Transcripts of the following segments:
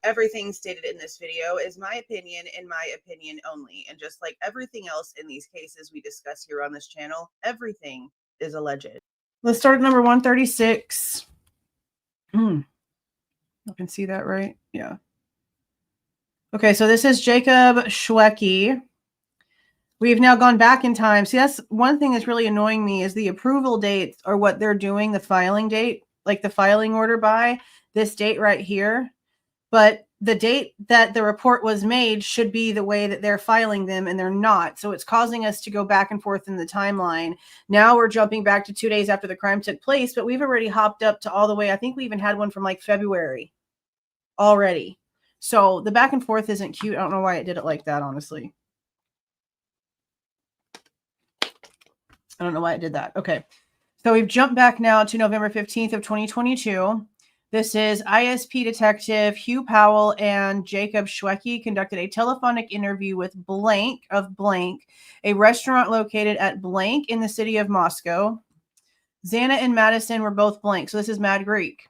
everything stated in this video is my opinion and my opinion only. And just like everything else in these cases we discuss here on this channel, everything is alleged. Let's start at number 136. You can see that, right? Yeah. Okay, so this is Jacob Schwecke. We've now gone back in time. See, that's one thing that's really annoying me is the approval dates or what they're doing, the filing date, like the filing order by this date right here. But the date that the report was made should be the way that they're filing them, and they're not. So it's causing us to go back and forth in the timeline. Now we're jumping back to 2 days after the crime took place, but we've already hopped up to all the way. I think we even had one from like February already. So the back and forth isn't cute. I don't know why it did it like that, honestly. I don't know why it did that. Okay. So we've jumped back now to November 15th of 2022. This is ISP Detective Hugh Powell and Jacob Schwecke conducted a telephonic interview with blank of blank, a restaurant located at blank in the city of Moscow. Xana and Madison were both blank. So this is Mad Greek.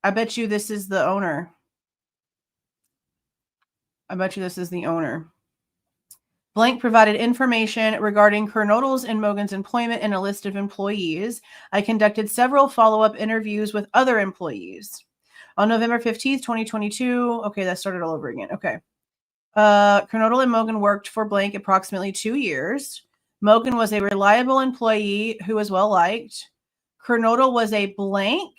I bet you this is the owner. I bet you this is the owner. Blank provided information regarding Kernodle's and Mogen's employment and a list of employees. I conducted several follow-up interviews with other employees. On November 15th, 2022, okay, that started all over again. Okay. Kernodle and Mogen worked for blank approximately 2 years. Mogen was a reliable employee who was well-liked. Kernodle was a blank.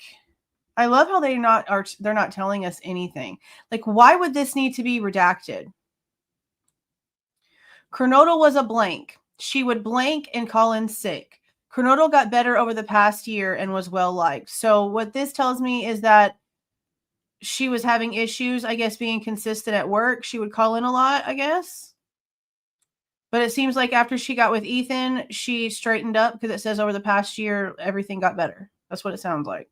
I love how they're not telling us anything. Like, why would this need to be redacted? Kernodle was a blank. She would blank and call in sick. Kernodle got better over the past year and was well-liked. So what this tells me is that she was having issues, I guess, being consistent at work. She would call in a lot, I guess. But it seems like after she got with Ethan, she straightened up because it says over the past year, everything got better. That's what it sounds like.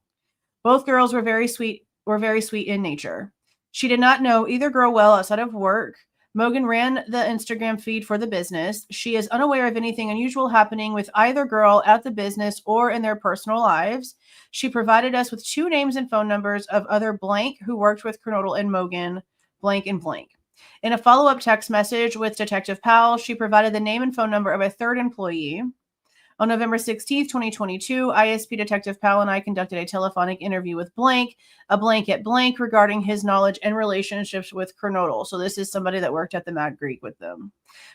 Both girls were very sweet in nature. She did not know either girl well outside of work. Mogen ran the Instagram feed for the business. She is unaware of anything unusual happening with either girl at the business or in their personal lives. She provided us with 2 names and phone numbers of other blank who worked with Kernodle and Mogen, blank and blank. In a follow-up text message with Detective Powell, she provided the name and phone number of a third employee. On November 16th, 2022, ISP Detective Powell and I conducted a telephonic interview with blank, a blank at blank, regarding his knowledge and relationships with Kernodle. So this is somebody that worked at the Mad Greek with them.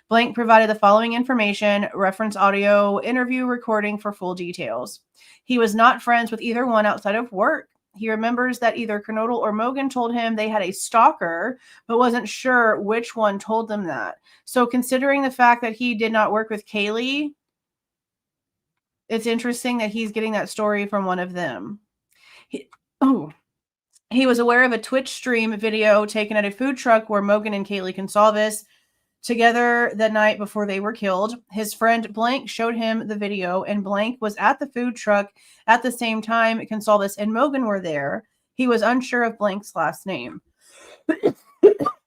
Blank provided the following information, reference audio, interview recording for full details. He was not friends with either one outside of work. He remembers that either Kernodle or Mogen told him they had a stalker, but wasn't sure which one told them that. So considering the fact that he did not work with Kaylee, it's interesting that he's getting that story from one of them. He was aware of a Twitch stream video taken at a food truck where Mogen and Kaylee Goncalves together the night before they were killed. His friend Blank showed him the video, and Blank was at the food truck at the same time Goncalves and Mogen were there. He was unsure of Blank's last name.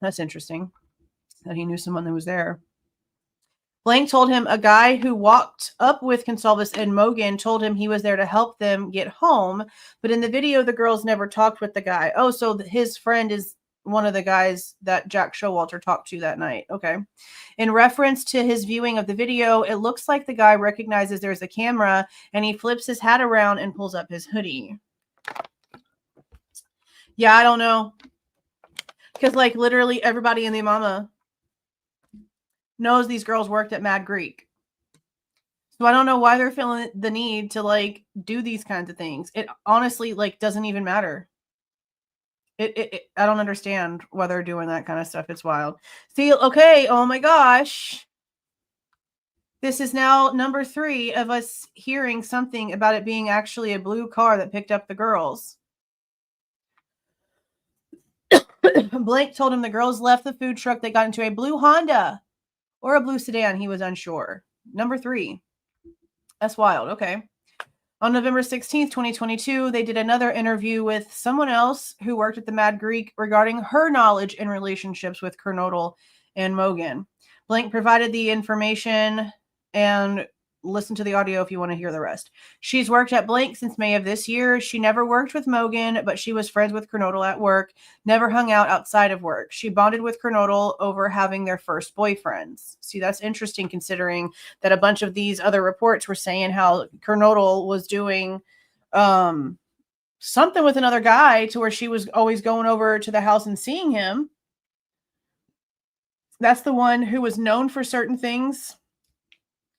That's interesting that he knew someone that was there. Blank told him a guy who walked up with Goncalves and Mogen told him he was there to help them get home. But in the video, the girls never talked with the guy. Oh, so his friend is one of the guys that Jack Showalter talked to that night. Okay. In reference to his viewing of the video, it looks like the guy recognizes there's a camera and he flips his hat around and pulls up his hoodie. Yeah, I don't know. Because like literally everybody in the mama knows these girls worked at Mad Greek. So I don't know why they're feeling the need to like do these kinds of things. It honestly like doesn't even matter. I don't understand why they're doing that kind of stuff. It's wild. See, okay, oh my gosh. This is now number 3 of us hearing something about it being actually a blue car that picked up the girls. Blake told him the girls left the food truck. They got into a blue Honda or a blue sedan. He was unsure. Number 3. That's wild. Okay. On November 16th, 2022, they did another interview with someone else who worked at the Mad Greek regarding her knowledge and relationships with Kernodle and Mogen. Blank provided the information and listen to the audio if you want to hear the rest. She's worked at blank since May of this year. She never worked with Mogen, but she was friends with Kernodle at work, never hung out outside of work. She bonded with Kernodle over having their first boyfriends. See, that's interesting considering that a bunch of these other reports were saying how Kernodle was doing something with another guy to where she was always going over to the house and seeing him. That's the one who was known for certain things,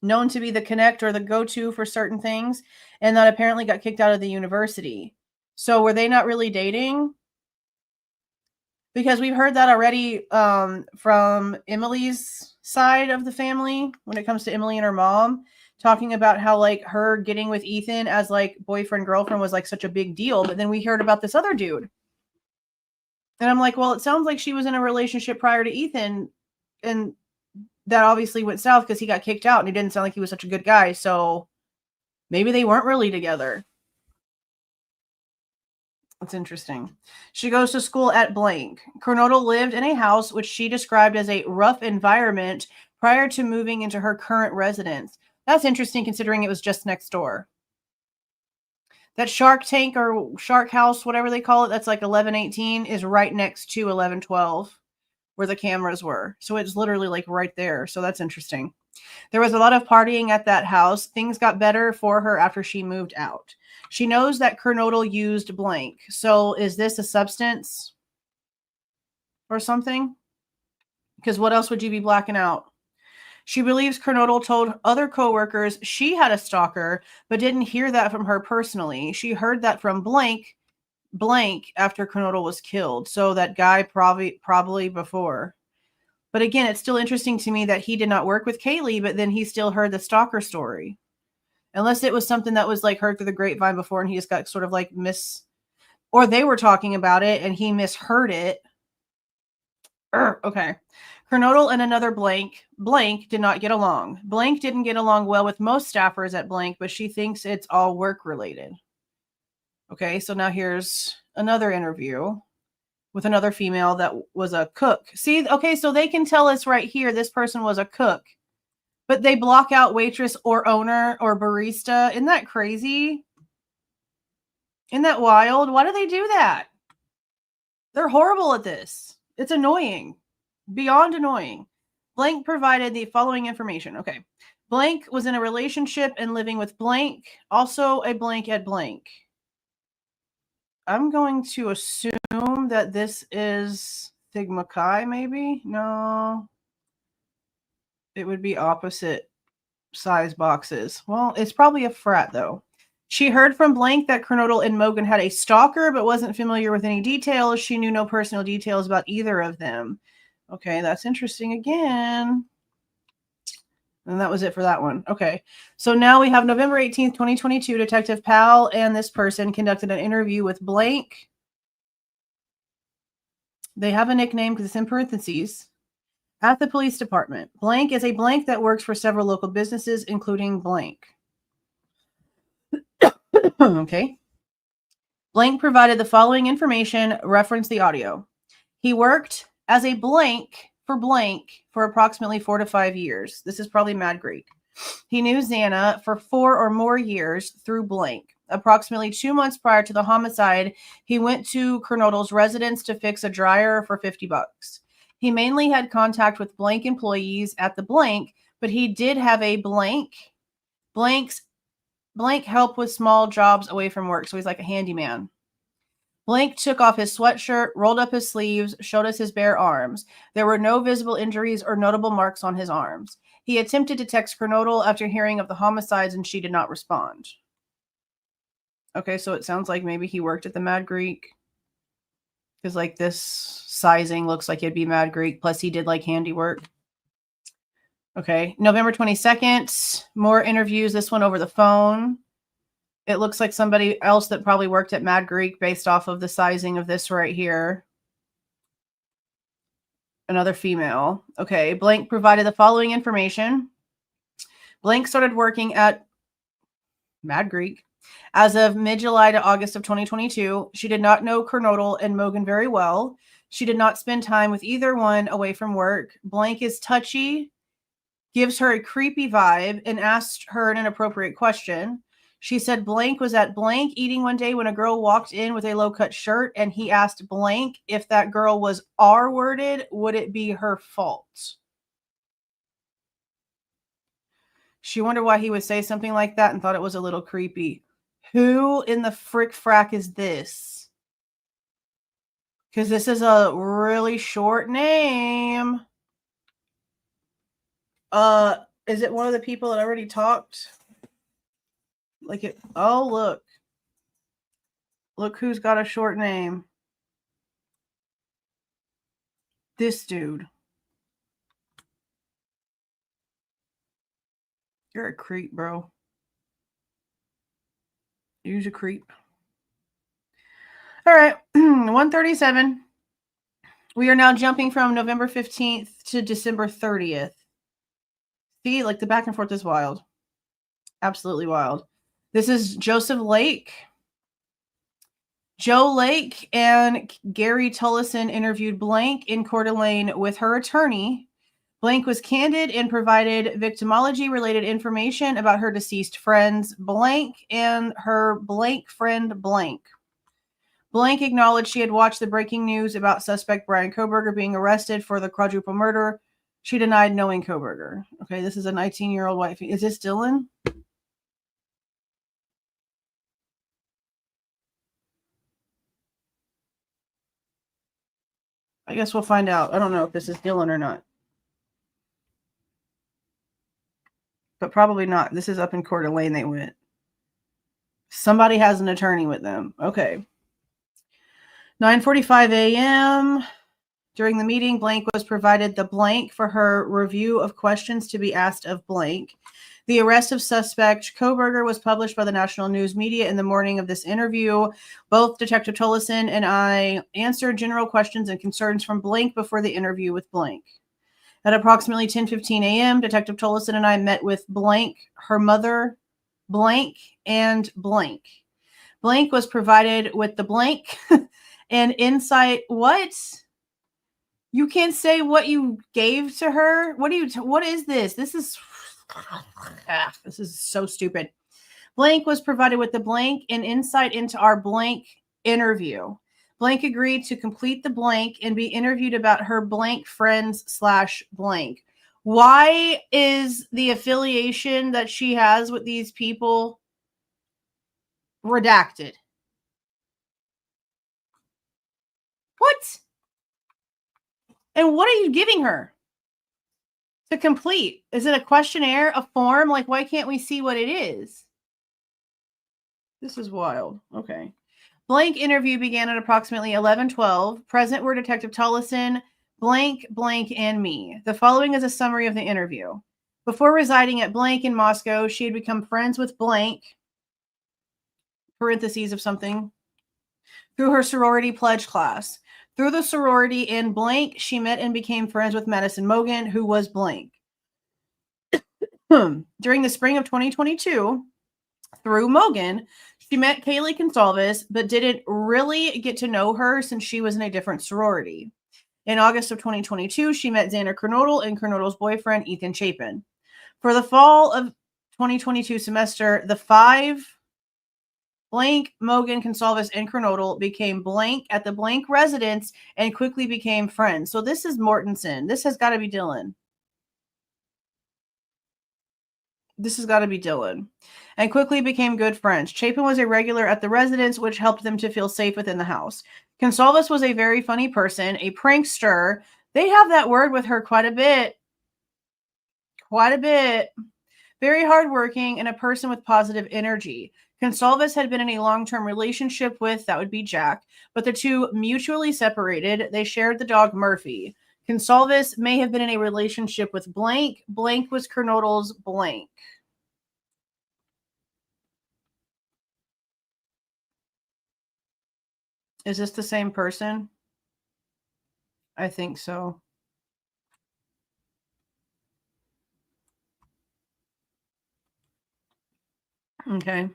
known to be the connect or the go-to for certain things, and that apparently got kicked out of the university. So were they not really dating? Because we've heard that already from Emily's side of the family when it comes to Emily and her mom, talking about how like her getting with Ethan as like boyfriend girlfriend was like such a big deal. But then we heard about this other dude. And I'm like, well, it sounds like she was in a relationship prior to Ethan, and that obviously went south because he got kicked out and he didn't sound like he was such a good guy. So maybe they weren't really together. That's interesting. She goes to school at blank. Kernodle lived in a house which she described as a rough environment prior to moving into her current residence. That's interesting considering it was just next door. That Shark Tank or Shark House, whatever they call it, that's like 1118, is right next to 1112 where the cameras were. So it's literally like right there. So that's interesting. There was a lot of partying at that house. Things got better for her after she moved out. She knows that Kernodle used blank. So is this a substance or something? Because what else would you be blacking out? She believes Kernodle told other coworkers she had a stalker, but didn't hear that from her personally. She heard that from blank after Kernodle was killed. So that guy probably before. But again, it's still interesting to me that he did not work with Kaylee, but then he still heard the stalker story. Unless it was something that was like heard through the grapevine before and he just got sort of like or they were talking about it and he misheard it. Okay. Kernodle and another blank did not get along. Blank didn't get along well with most staffers at blank, but she thinks it's all work related. Okay, so now here's another interview with another female that was a cook. See, okay, so they can tell us right here this person was a cook, but they block out waitress or owner or barista. Isn't that crazy? Isn't that wild? Why do they do that? They're horrible at this. It's annoying. Beyond annoying. Blank provided the following information. Okay. Blank was in a relationship and living with blank, also a blank at blank. I'm going to assume that this is Sigma Chi, maybe? No. It would be opposite size boxes. Well, it's probably a frat, though. She heard from blank that Kernodle and Mogen had a stalker, but wasn't familiar with any details. She knew no personal details about either of them. Okay, that's interesting again. And that was it for that one. Okay, so now we have November 18th, 2022. Detective Powell and this person conducted an interview with blank. They have a nickname because it's in parentheses. At the police department. Blank is a blank that works for several local businesses, including blank. Okay. Blank provided the following information, reference the audio. He worked as a blank for approximately 4 to 5 years. This is probably Mad Greek. He knew Xana for 4 or more years through blank. Approximately 2 months prior to the homicide, he went to Kernodle's residence to fix a dryer for $50. He mainly had contact with blank employees at the blank, but he did have a blank help with small jobs away from work. So he's like a handyman. Blank took off his sweatshirt, rolled up his sleeves, showed us his bare arms. There were no visible injuries or notable marks on his arms. He attempted to text Kernodle after hearing of the homicides, and she did not respond. Okay, so it sounds like maybe he worked at the Mad Greek. Because like this sizing looks like it'd be Mad Greek. Plus he did like handiwork. Okay, November 22nd, more interviews, this one over the phone. It looks like somebody else that probably worked at Mad Greek based off of the sizing of this right here. Another female. Okay, blank provided the following information. Blank started working at Mad Greek as of mid-July to August of 2022. She did not know Kernodle and Mogen very well. She did not spend time with either one away from work. Blank is touchy gives her a creepy vibe and asked her an inappropriate question. She said blank was at blank eating one day when a girl walked in with a low-cut shirt, and he asked blank if that girl was R-worded, would it be her fault? She wondered why he would say something like that and thought it was a little creepy. Who in the frick frack is this? Because this is a really short name. Is it one of the people that already talked? Like it. Oh, look. Look who's got a short name. This dude. You're a creep, bro. You're a creep. All right. 137. We are now jumping from November 15th to December 30th. See, like the back and forth is wild. Absolutely wild. This is Joseph Lake. Joe Lake and Gary Tullison interviewed Blank in Coeur d'Alene with her attorney. Blank was candid and provided victimology-related information about her deceased friends, Blank and her blank friend, Blank. Blank acknowledged she had watched the breaking news about suspect Bryan Kohberger being arrested for the quadruple murder. She denied knowing Kohberger. Okay, this is a 19-year-old wife. Is this Dylan? I guess we'll find out. I don't know if this is Dylan or not. But probably not. This is up in Coeur d'Alene they went. Somebody has an attorney with them. Okay. 9:45 a.m. During the meeting, Blank was provided the blank for her review of questions to be asked of Blank. The arrest of suspect Kohberger was published by the national news media in the morning of this interview. Both Detective Tullison and I answered general questions and concerns from Blank before the interview with Blank. At approximately 10:15 a.m., Detective Tullison and I met with Blank, her mother, Blank, and Blank. Blank was provided with the blank and insight. What? You can't say what you gave to her? What is this? This is so stupid. Blank was provided with the blank and insight into our blank interview. Blank agreed to complete the blank and be interviewed about her blank friends / blank. Why is the affiliation that she has with these people redacted? What? And what are you giving her to complete? Is it a questionnaire, a form? Like, why can't we see what it is? This is wild. Okay. Blank interview began at approximately 11:12. Present were Detective Tullison, Blank, Blank, and me. The following is a summary of the interview. Before residing at Blank in Moscow, she had become friends with Blank, parentheses of something, through her sorority pledge class. Through the sorority in Blank, she met and became friends with Maddie Mogen, who was Blank. During the spring of 2022, through Mogen, she met Kaylee Goncalves, but didn't really get to know her since she was in a different sorority. In August of 2022, she met Xana Kernodle and Kernodle's boyfriend, Ethan Chapin. For the fall of 2022 semester, the five Blank, Mogen, Goncalves, and Kernodle became Blank at the Blank residence and quickly became friends. So this is Mortensen. This has got to be Dylan. This has got to be Dylan. And quickly became good friends. Chapin was a regular at the residence, which helped them to feel safe within the house. Goncalves was a very funny person, a prankster. They have that word with her quite a bit. Quite a bit. Very hardworking and a person with positive energy. Goncalves had been in a long-term relationship with, that would be Jack, but the two mutually separated. They shared the dog Murphy. Goncalves may have been in a relationship with Blank. Blank was Kernodle's Blank. Is this the same person? I think so. Okay.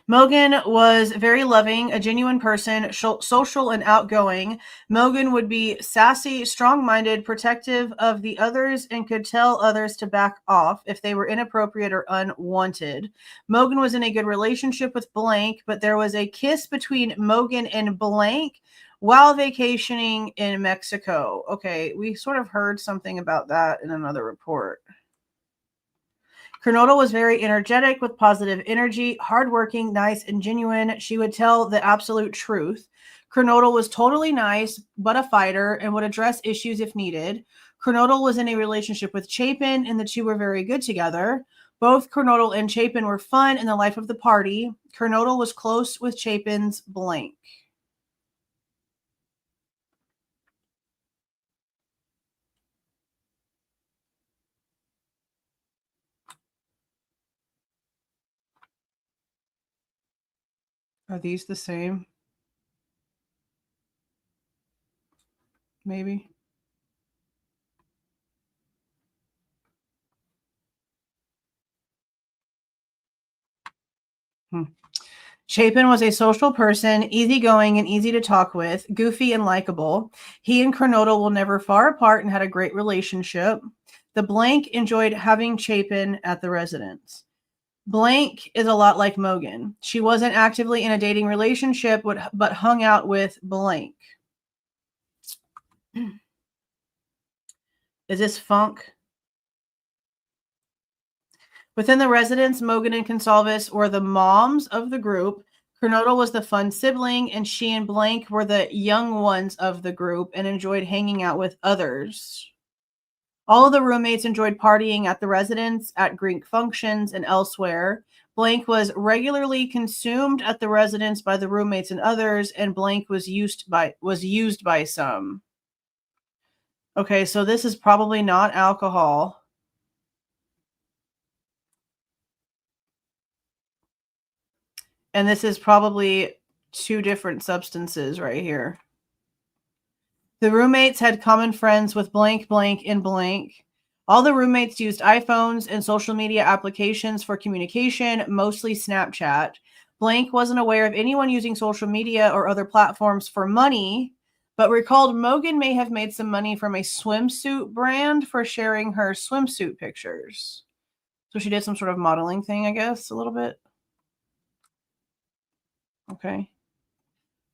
Mogen was very loving, a genuine person, social and outgoing. Mogen would be sassy, strong-minded, protective of the others, and could tell others to back off if they were inappropriate or unwanted. Mogen was in a good relationship with blank, but there was a kiss between Mogen and blank while vacationing in Mexico. Okay, we sort of heard something about that in another report. Kernodle was very energetic with positive energy, hardworking, nice, and genuine. She would tell the absolute truth. Kernodle was totally nice, but a fighter and would address issues if needed. Kernodle was in a relationship with Chapin, and the two were very good together. Both Kernodle and Chapin were fun in the life of the party. Kernodle was close with Chapin's blank. Are these the same? Maybe. Chapin was a social person, easygoing and easy to talk with, goofy and likable. He and Kernodle were never far apart and had a great relationship. The blank enjoyed having Chapin at the residence. Blank is a lot like Mogen. She wasn't actively in a dating relationship, but hung out with blank. Is this funk? Within the residence, Mogen and Goncalves were the moms of the group. Kernodle was the fun sibling, and she and blank were the young ones of the group and enjoyed hanging out with others. All of the roommates enjoyed partying at the residence, at Greek functions, and elsewhere. Blank was regularly consumed at the residence by the roommates and others, and blank was used by some. Okay, so this is probably not alcohol. And this is probably two different substances right here. The roommates had common friends with blank, blank, and blank. All the roommates used iPhones and social media applications for communication, mostly Snapchat. Blank wasn't aware of anyone using social media or other platforms for money, but recalled Mogen may have made some money from a swimsuit brand for sharing her swimsuit pictures. So she did some sort of modeling thing, I guess, a little bit. Okay.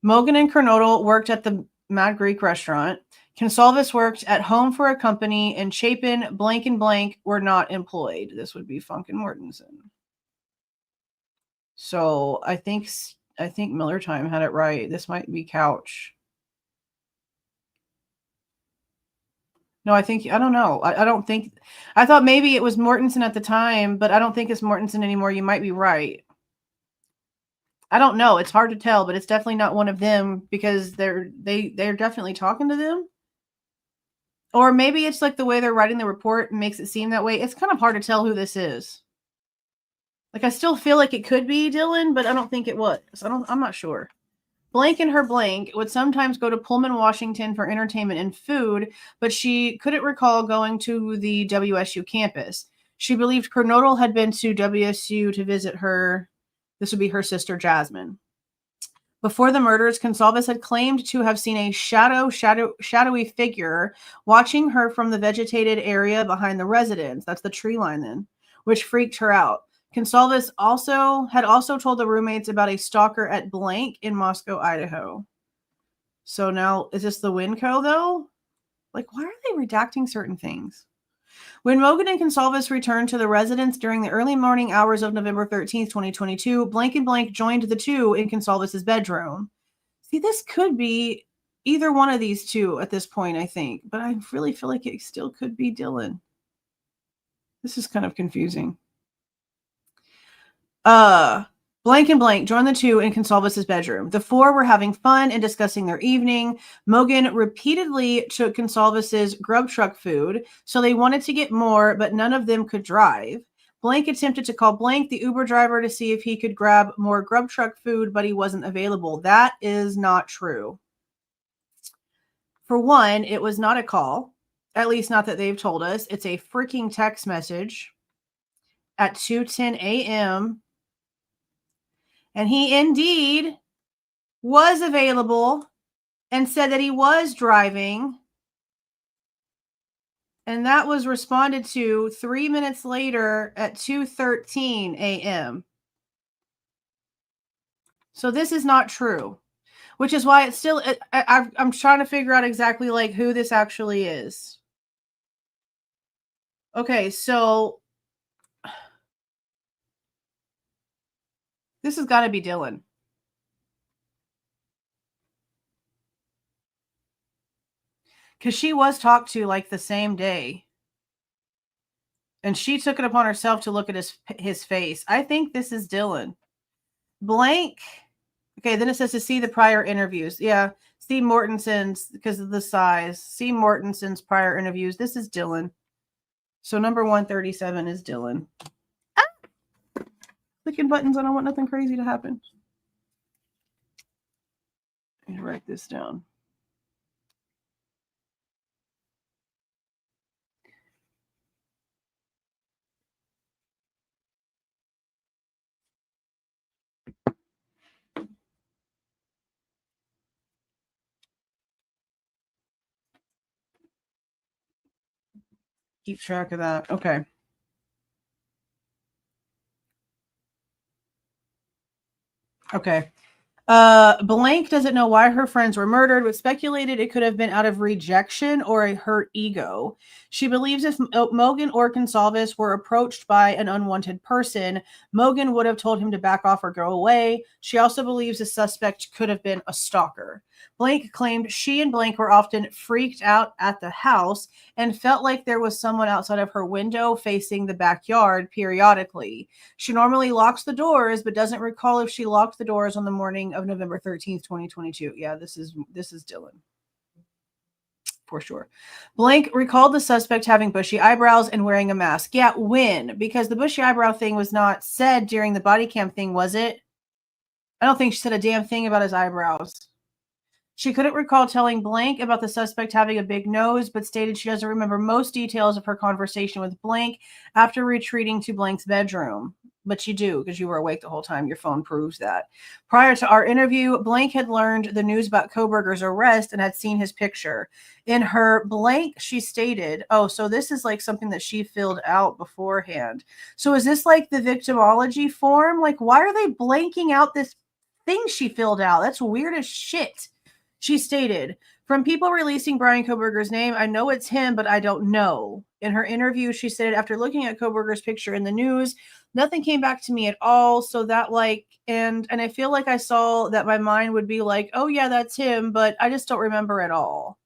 Mogen and Kernodle worked at the Mad Greek restaurant. Goncalves worked at home for a company, and Chapin, blank and blank were not employed. This would be Funk and Mortensen. So I think Miller Time had it right. This might be Couch. No, I don't know. I don't think. I thought maybe it was Mortensen at the time, but I don't think it's Mortensen anymore. You might be right. I don't know. It's hard to tell, but it's definitely not one of them because they're definitely talking to them. Or maybe it's like the way they're writing the report makes it seem that way. It's kind of hard to tell who this is. Like I still feel like it could be Dylan, but I don't think it was. I'm not sure. Blank and her blank would sometimes go to Pullman, Washington for entertainment and food, but she couldn't recall going to the WSU campus. She believed Kernodle had been to WSU to visit her. This would be her sister, Jasmine. Before the murders, Goncalves had claimed to have seen a shadowy figure watching her from the vegetated area behind the residence. That's the tree line then, which freaked her out. Goncalves had also told the roommates about a stalker at blank in Moscow, Idaho. So now, is this the Winco though? Like, why are they redacting certain things? When Mogen and Goncalves returned to the residence during the early morning hours of November 13th, 2022, blank and blank joined the two in Goncalves' bedroom. See, this could be either one of these two at this point, I think, but I really feel like it still could be Dylan. This is kind of confusing. Blank and blank joined the two in Goncalves' bedroom. The four were having fun and discussing their evening. Mogen repeatedly took Goncalves' grub truck food, so they wanted to get more, but none of them could drive. Blank attempted to call blank, the Uber driver, to see if he could grab more grub truck food, but he wasn't available. That is not true. For one, it was not a call, at least not that they've told us. It's a freaking text message at 2:10 a.m. And he indeed was available and said that he was driving. And that was responded to 3 minutes later at 2:13 a.m. So this is not true, which is why it's still, I'm trying to figure out exactly like who this actually is. Okay, so this has got to be Dylan. Because she was talked to like the same day. And she took it upon herself to look at his face. I think this is Dylan. Blank. Okay, then it says to see the prior interviews. Yeah, see Mortensen's because of the size. See Mortensen's prior interviews. This is Dylan. So number 137 is Dylan. Ah! Clicking buttons. I don't want nothing crazy to happen. Let me write this down. Keep track of that. Okay. Okay. Blank doesn't know why her friends were murdered, but speculated it could have been out of rejection or a hurt ego. She believes if Mogen or Goncalves were approached by an unwanted person, Mogen would have told him to back off or go away. She also believes the suspect could have been a stalker. Blank claimed she and Blank were often freaked out at the house and felt like there was someone outside of her window facing the backyard periodically. She normally locks the doors, but doesn't recall if she locked the doors on the morning of November 13th, 2022. Yeah, this is Dylan. For sure. Blank recalled the suspect having bushy eyebrows and wearing a mask. Yeah, when? Because the bushy eyebrow thing was not said during the body cam thing, was it? I don't think she said a damn thing about his eyebrows. She couldn't recall telling Blank about the suspect having a big nose, but stated she doesn't remember most details of her conversation with Blank after retreating to Blank's bedroom. But you do, because you were awake the whole time. Your phone proves that. Prior to our interview, Blank had learned the news about Kohberger's arrest and had seen his picture. In her blank, she stated, oh, so this is like something that she filled out beforehand. So is this like the victimology form? Like, why are they blanking out this thing she filled out? That's weird as shit. She stated, from people releasing Bryan Kohberger's name, I know it's him, but I don't know. In her interview, she said, after looking at Kohberger's picture in the news, nothing came back to me at all. So that and I feel like I saw that my mind would be like, oh yeah, that's him, but I just don't remember at all.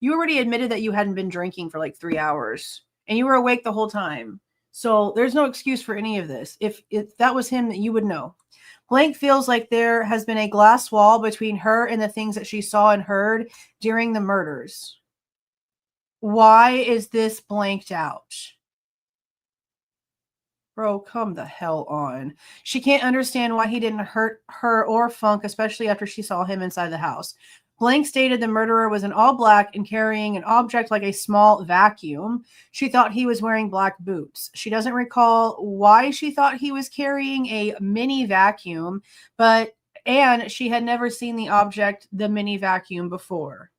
You already admitted that you hadn't been drinking for like 3 hours and you were awake the whole time. So there's no excuse for any of this. If that was him, that you would know. Blank feels like there has been a glass wall between her and the things that she saw and heard during the murders. Why is this blanked out? Bro, come the hell on. She can't understand why he didn't hurt her or Funk, especially after she saw him inside the house. Blank stated the murderer was in all black and carrying an object like a small vacuum. She thought he was wearing black boots. She doesn't recall why she thought he was carrying a mini vacuum, and she had never seen the object, the mini vacuum, before.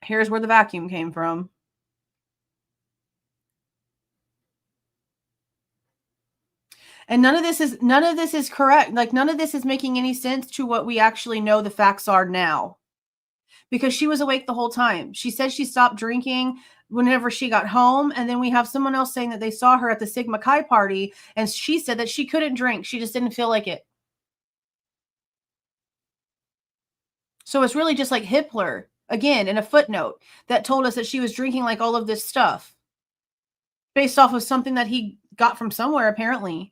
Here's where the vacuum came from. And none of this is correct. Like, none of this is making any sense to what we actually know the facts are now. Because she was awake the whole time. She said she stopped drinking whenever she got home. And then we have someone else saying that they saw her at the Sigma Chi party. And she said that she couldn't drink. She just didn't feel like it. So it's really just like Hitler, again, in a footnote, that told us that she was drinking like all of this stuff based off of something that he got from somewhere, apparently.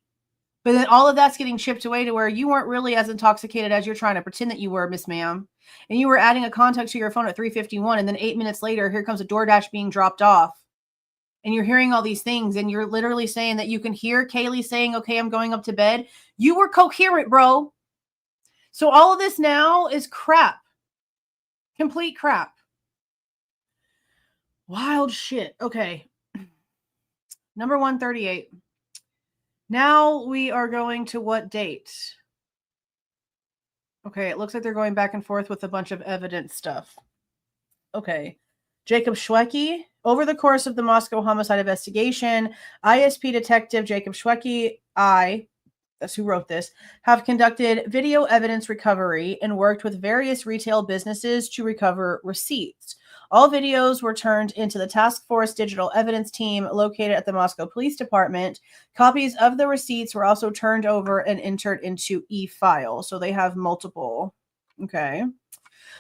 But then all of that's getting chipped away to where you weren't really as intoxicated as you're trying to pretend that you were, Miss Ma'am. And you were adding a contact to your phone at 3:51, and then 8 minutes later, here comes a DoorDash being dropped off. And you're hearing all these things, and you're literally saying that you can hear Kaylee saying, okay, I'm going up to bed. You were coherent, bro. So all of this now is crap. Complete crap. Wild shit. Okay. Number 138. Now we are going to what date? Okay, it looks like they're going back and forth with a bunch of evidence stuff. Okay. Jacob Schwecke. Over the course of the Moscow homicide investigation, ISP Detective Jacob Schwecke, that's who wrote this, have conducted video evidence recovery and worked with various retail businesses to recover receipts. All videos were turned into the Task Force Digital Evidence Team located at the Moscow Police Department. Copies of the receipts were also turned over and entered into e-file. So they have multiple. Okay.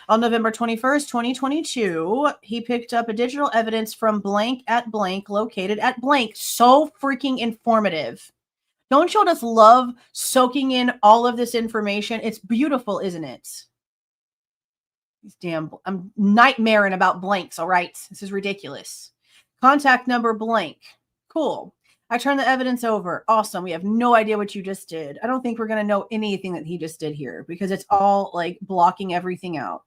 On November 21st, 2022, he picked up a digital evidence from blank at blank located at blank. So freaking informative. Don't you just love soaking in all of this information? It's beautiful, isn't it? I'm nightmaring about blanks, all right? This is ridiculous. Contact number blank. Cool. I turned the evidence over. Awesome. We have no idea what you just did. I don't think we're going to know anything that he just did here because it's all like blocking everything out.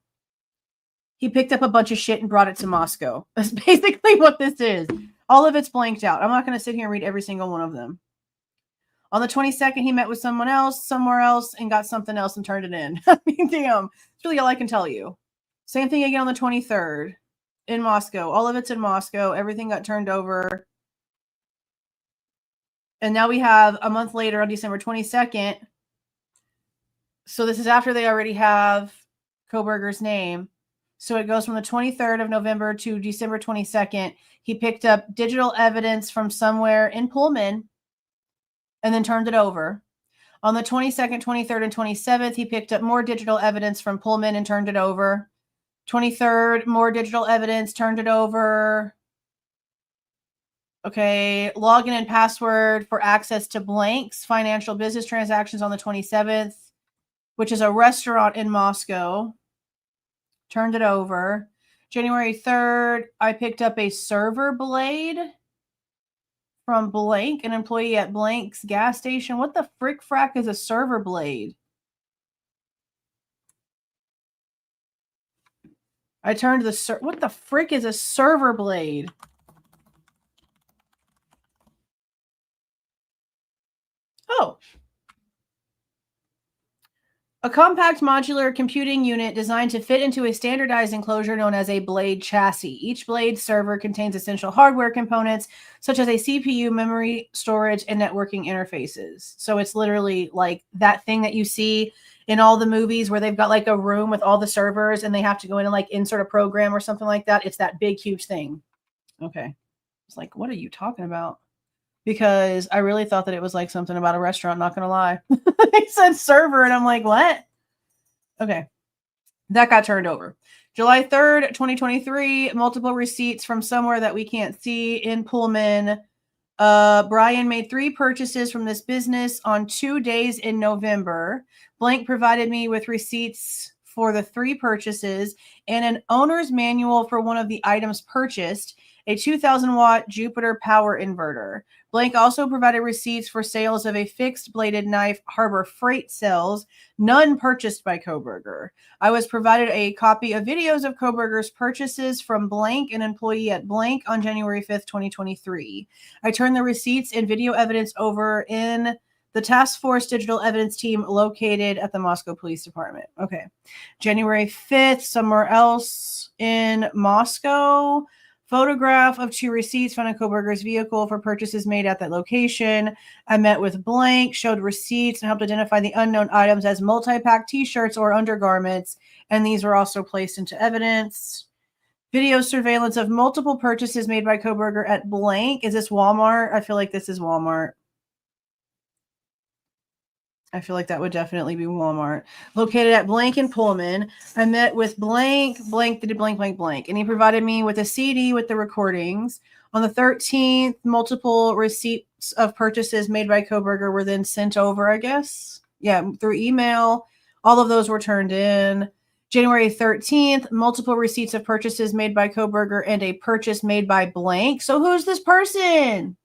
He picked up a bunch of shit and brought it to Moscow. That's basically what this is. All of it's blanked out. I'm not going to sit here and read every single one of them. On the 22nd, he met with someone else somewhere else and got something else and turned it in. I mean, damn. It's really all I can tell you. Same thing again on the 23rd in Moscow. All of it's in Moscow. Everything got turned over. And now we have a month later on December 22nd. So this is after they already have Kohberger's name. So it goes from the 23rd of November to December 22nd. He picked up digital evidence from somewhere in Pullman and then turned it over. On the 22nd, 23rd, and 27th, he picked up more digital evidence from Pullman and turned it over. 23rd, more digital evidence, turned it over. Okay, login and password for access to blanks, financial business transactions on the 27th, which is a restaurant in Moscow. Turned it over. January 3rd, I picked up a server blade from blank, an employee at blank's gas station. What the frick frack is a server blade? I turned the what the frick is a server blade? Oh. A compact modular computing unit designed to fit into a standardized enclosure known as a blade chassis. Each blade server contains essential hardware components such as a CPU, memory, storage, and networking interfaces. So it's literally like that thing that you see in all the movies where they've got like a room with all the servers and they have to go in and like insert a program or something like that. It's that big, huge thing. Okay. It's like, what are you talking about? Because I really thought that it was like something about a restaurant, not going to lie. They said server, and I'm like, what? Okay. That got turned over. July 3rd, 2023, multiple receipts from somewhere that we can't see in Pullman. Bryan made 3 purchases from this business on 2 days in November. Blank provided me with receipts for the 3 purchases and an owner's manual for one of the items purchased, a 2,000-watt Jupiter power inverter. Blank also provided receipts for sales of a fixed-bladed knife Harbor Freight sells, none purchased by Kohberger. I was provided a copy of videos of Kohberger's purchases from blank, an employee at blank, on January 5th, 2023. I turned the receipts and video evidence over in the Task Force Digital Evidence Team located at the Moscow Police Department. Okay. January 5th, somewhere else in Moscow. Photograph of 2 receipts found in Kohberger's vehicle for purchases made at that location. I met with blank, showed receipts, and helped identify the unknown items as multi-pack t-shirts or undergarments, and these were also placed into evidence. Video surveillance of multiple purchases made by Kohberger at blank. Is this Walmart? I feel like this is Walmart. I feel like that would definitely be Walmart. Located at blank in Pullman. I met with blank, did blank, and he provided me with a CD with the recordings. On the 13th, multiple receipts of purchases made by Kohberger were then sent over, I guess. Yeah, through email. All of those were turned in. January 13th, multiple receipts of purchases made by Kohberger and a purchase made by blank. So who's this person?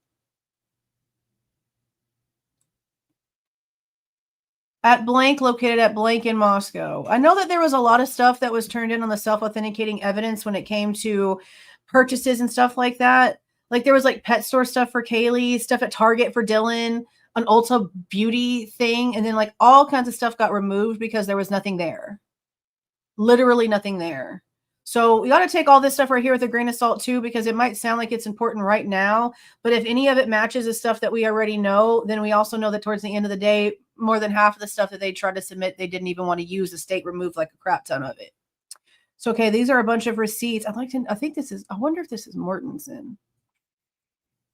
At blank, located at blank in Moscow. I know that there was a lot of stuff that was turned in on the self-authenticating evidence when it came to purchases and stuff like that. Like there was like pet store stuff for Kaylee, stuff at Target for Dylan, an Ulta Beauty thing, and then like all kinds of stuff got removed because there was nothing there. Literally nothing there. So we got to take all this stuff right here with a grain of salt too, because it might sound like it's important right now, but if any of it matches the stuff that we already know, then we also know that towards the end of the day, more than half of the stuff that they tried to submit, they didn't even want to use. The state removed like a crap ton of it. So, okay, these are a bunch of receipts. I wonder if this is Mortensen.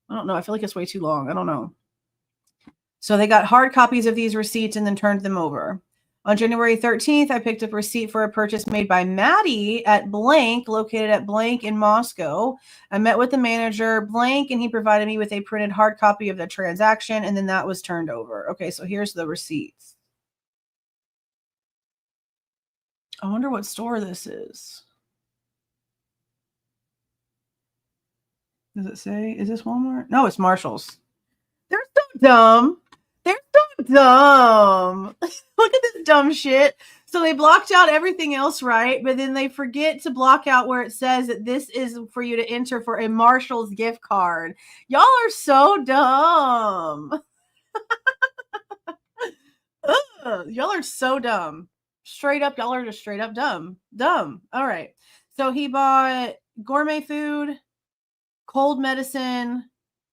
I don't know. I feel like it's way too long. I don't know. So they got hard copies of these receipts and then turned them over. On January 13th, I picked up a receipt for a purchase made by Maddie at blank, located at blank in Moscow. I met with the manager blank, and he provided me with a printed hard copy of the transaction, and then that was turned over. Okay, so here's the receipts. I wonder what store this is. Does it say? Is this Walmart? No, it's Marshall's. They're so dumb. They're so dumb. Look at this dumb shit. So they blocked out everything else, right? But then they forget to block out where it says that this is for you to enter for a Marshall's gift card. Y'all are so dumb. Y'all are so dumb. Straight up, y'all are just straight up dumb. Dumb. All right. So he bought gourmet food, cold medicine.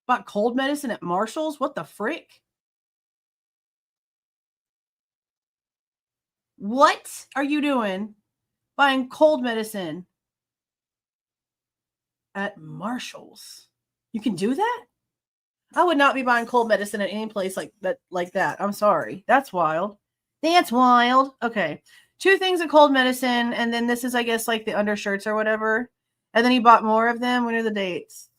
Bought cold medicine at Marshall's? What the frick? What are you doing buying cold medicine at Marshall's? You can do that? I would not be buying cold medicine at any place like that. I'm sorry. That's wild. That's wild. Okay. 2 things of cold medicine, and then this is, I guess, like the undershirts or whatever. And then he bought more of them. When are the dates?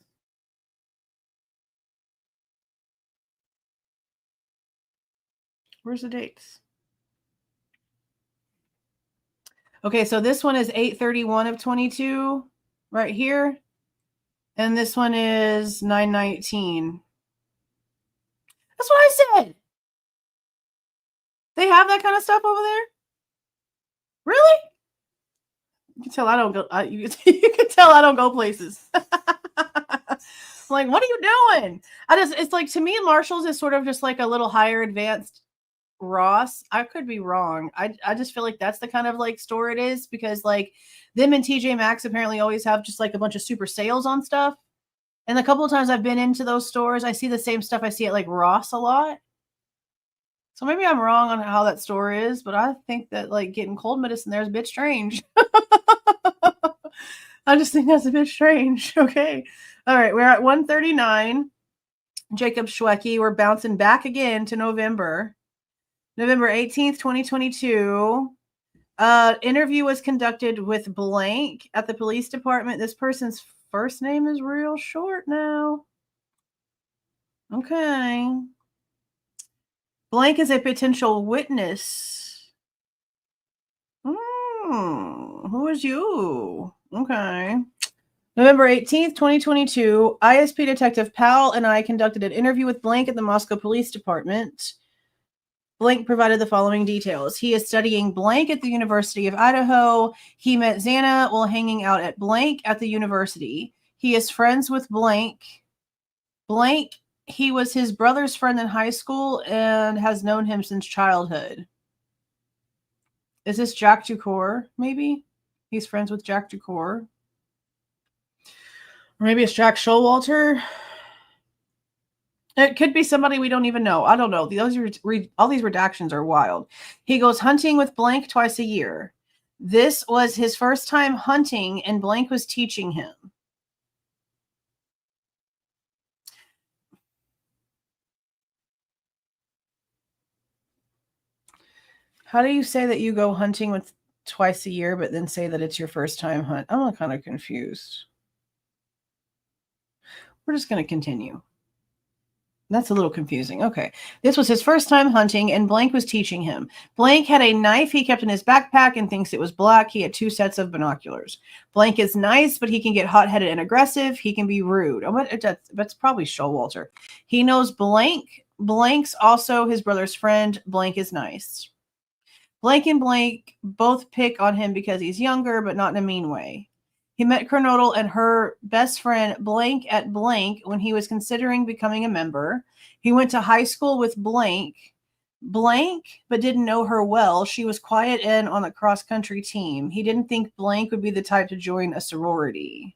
Where's the dates? Okay, so this one is 8/31 of 22 right here. And this one is 9/19. That's what I said. They have that kind of stuff over there? Really? You can tell I don't go. You can tell I don't go places. Like, what are you doing? It's like, to me, Marshall's is sort of just like a little higher advanced Ross. I could be wrong. I just feel like that's the kind of like store it is, because like them and TJ Maxx apparently always have just like a bunch of super sales on stuff. And the couple of times I've been into those stores, I see the same stuff I see at like Ross a lot. So maybe I'm wrong on how that store is, but I think that like getting cold medicine there is a bit strange. I just think that's a bit strange. Okay. All right. We're at 139. Jacob Schwecke. We're bouncing back again to November 18th, 2022. Interview was conducted with blank at the police department. This person's first name is real short now. Okay. Blank is a potential witness. Who is you? Okay. November 18th, 2022, ISP Detective Powell and I conducted an interview with blank at the Moscow Police Department. Blank provided the following details. He is studying blank at the University of Idaho. He met Xana while hanging out at blank at the university. He is friends with blank. Blank, he was his brother's friend in high school and has known him since childhood. Is this Jack Ducour, maybe? He's friends with Jack Ducour. Or maybe it's Jack Showalter. It could be somebody we don't even know. I don't know. All these redactions are wild. He goes hunting with blank twice a year. This was his first time hunting, and blank was teaching him. How do you say that you go hunting with twice a year, but then say that it's your first time hunt? I'm kind of confused. We're just going to continue. That's a little confusing. Okay. This was his first time hunting, and blank was teaching him. Blank had a knife he kept in his backpack and thinks it was black. He had 2 sets of binoculars. Blank is nice, but he can get hot-headed and aggressive. He can be rude. That's probably Showalter. He knows blank. Blank's also his brother's friend. Blank is nice. Blank and blank both pick on him because he's younger, but not in a mean way. He met Kernodle and her best friend blank at blank when he was considering becoming a member. He went to high school with blank, but didn't know her well. She was quiet and on the cross-country team. He didn't think blank would be the type to join a sorority.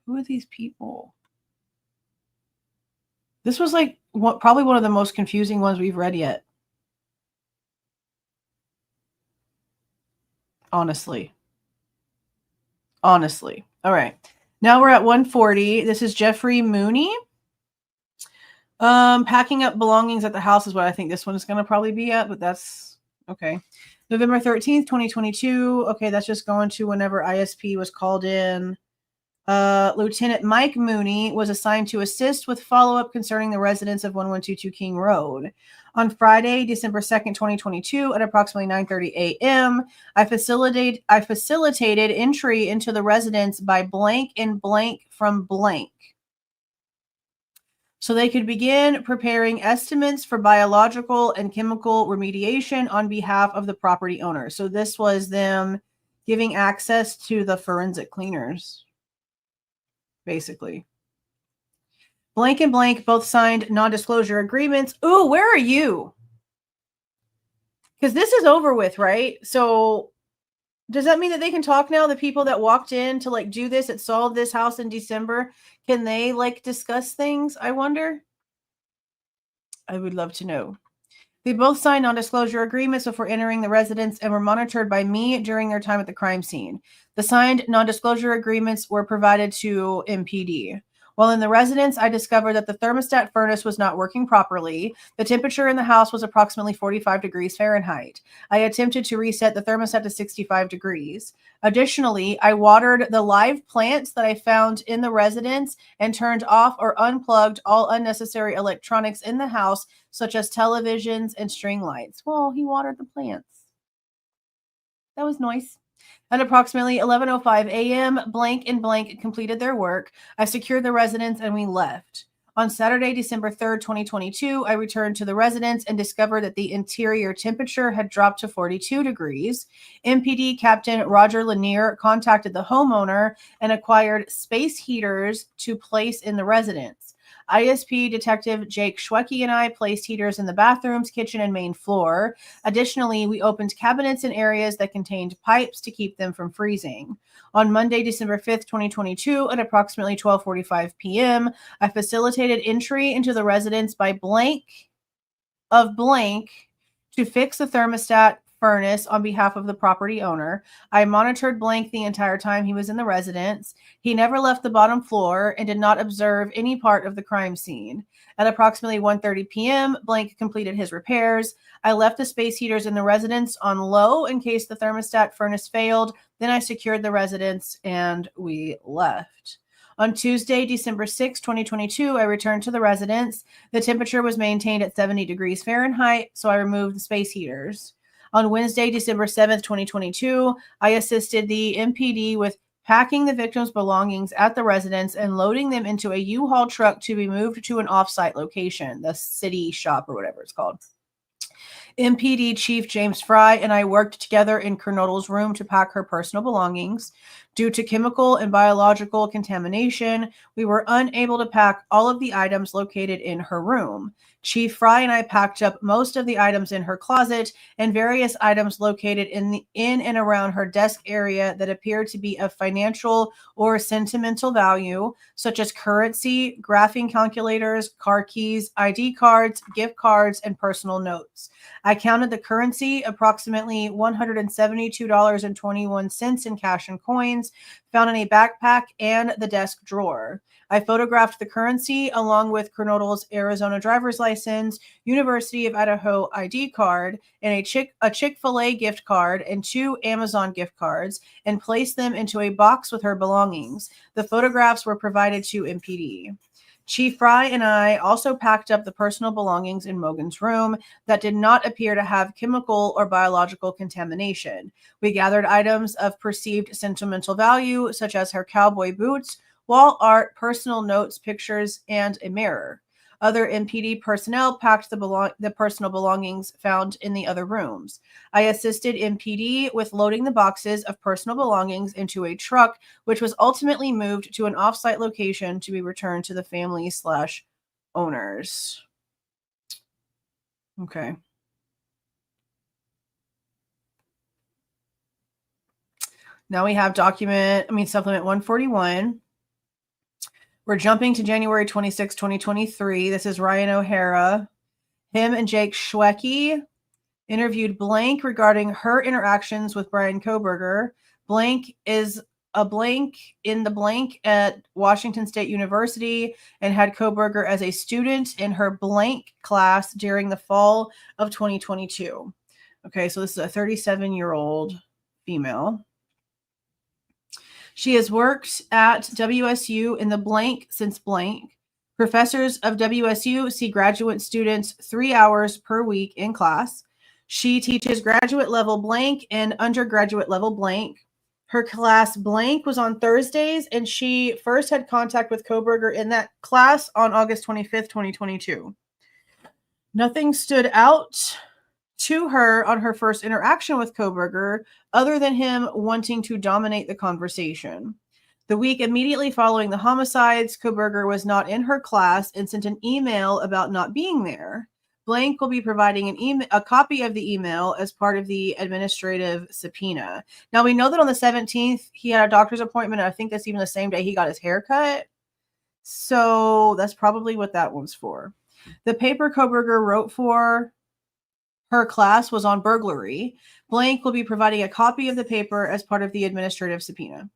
Who are these people? This was like probably one of the most confusing ones we've read yet. Honestly. All right. Now we're at 140. This is Jeffrey Mooney. Packing up belongings at the house is what I think this one is going to probably be at, but that's okay. November 13th, 2022. Okay, that's just going to whenever ISP was called in. Lieutenant Mike Mooney was assigned to assist with follow-up concerning the residents of 1122 King Road. On Friday, December 2nd, 2022, at approximately 9:30 a.m., I facilitated entry into the residence by blank and blank from blank, so they could begin preparing estimates for biological and chemical remediation on behalf of the property owner. So this was them giving access to the forensic cleaners, basically. Blank and blank both signed non-disclosure agreements. Ooh, where are you? Because this is over with, right? So does that mean that they can talk now? The people that walked in to like do this, that saw this house in December, can they like discuss things? I wonder. I would love to know. They both signed non-disclosure agreements before entering the residence and were monitored by me during their time at the crime scene. The signed non-disclosure agreements were provided to MPD. While in the residence, I discovered that the thermostat furnace was not working properly. The temperature in the house was approximately 45 degrees Fahrenheit. I attempted to reset the thermostat to 65 degrees. Additionally, I watered the live plants that I found in the residence and turned off or unplugged all unnecessary electronics in the house, such as televisions and string lights. Well, he watered the plants. That was nice. At approximately 11:05 a.m., blank and blank completed their work. I secured the residence and we left. On Saturday, December 3rd, 2022, I returned to the residence and discovered that the interior temperature had dropped to 42 degrees. MPD Captain Roger Lanier contacted the homeowner and acquired space heaters to place in the residence. ISP Detective Jake Schwecke and I placed heaters in the bathrooms, kitchen, and main floor. Additionally, we opened cabinets in areas that contained pipes to keep them from freezing. On Monday, December 5th, 2022, at approximately 12:45 p.m., I facilitated entry into the residence by blank of blank to fix the thermostat furnace on behalf of the property owner. I monitored blank the entire time he was in the residence. He never left the bottom floor and did not observe any part of the crime scene. At approximately 1:30 p.m., blank completed his repairs. I left the space heaters in the residence on low in case the thermostat furnace failed. Then I secured the residence and we left. On Tuesday, December 6, 2022, I returned to the residence. The temperature was maintained at 70 degrees Fahrenheit, so I removed the space heaters. On Wednesday, December 7th, 2022, I assisted the MPD with packing the victim's belongings at the residence and loading them into a U-Haul truck to be moved to an off-site location, the city shop or whatever it's called. MPD Chief James Fry and I worked together in Kernodle's room to pack her personal belongings. Due to chemical and biological contamination, we were unable to pack all of the items located in her room. Chief Fry and I packed up most of the items in her closet and various items located in and around her desk area that appeared to be of financial or sentimental value, such as currency, graphing calculators, car keys, ID cards, gift cards, and personal notes. I counted the currency, approximately $172.21 in cash and coins, found in a backpack and the desk drawer. I photographed the currency along with Kernodle's Arizona driver's license, University of Idaho ID card, and a Chick-fil-A gift card and 2 Amazon gift cards, and placed them into a box with her belongings. The photographs were provided to MPD. Chief Fry and I also packed up the personal belongings in Mogen's room that did not appear to have chemical or biological contamination. We gathered items of perceived sentimental value, such as her cowboy boots, wall art, personal notes, pictures, and a mirror. Other MPD personnel packed the personal belongings found in the other rooms. I assisted MPD with loading the boxes of personal belongings into a truck, which was ultimately moved to an off-site location to be returned to the family/owners. Okay. Now we have supplement 141. We're jumping to January 26, 2023. This is Ryan O'Hara. Him and Jake Schwecke interviewed Blank regarding her interactions with Bryan Kohberger. Blank is a blank in the blank at Washington State University and had Kohberger as a student in her blank class during the fall of 2022. Okay, so this is a 37-year-old female. She has worked at WSU in the blank since blank. Professors of WSU see graduate students 3 hours per week in class. She teaches graduate level blank and undergraduate level blank. Her class blank was on Thursdays, and she first had contact with Kohberger in that class on August 25th, 2022. Nothing stood out to her on her first interaction with Kohberger other than him wanting to dominate the conversation. The week immediately following the homicides, Kohberger was not in her class and sent an email about not being there. Blank will be providing a copy of the email as part of the administrative subpoena. Now, we know that on the 17th, he had a doctor's appointment. I think that's even the same day he got his hair cut. So that's probably what that one's for. The paper Kohberger wrote for her class was on burglary. Blank will be providing a copy of the paper as part of the administrative subpoena.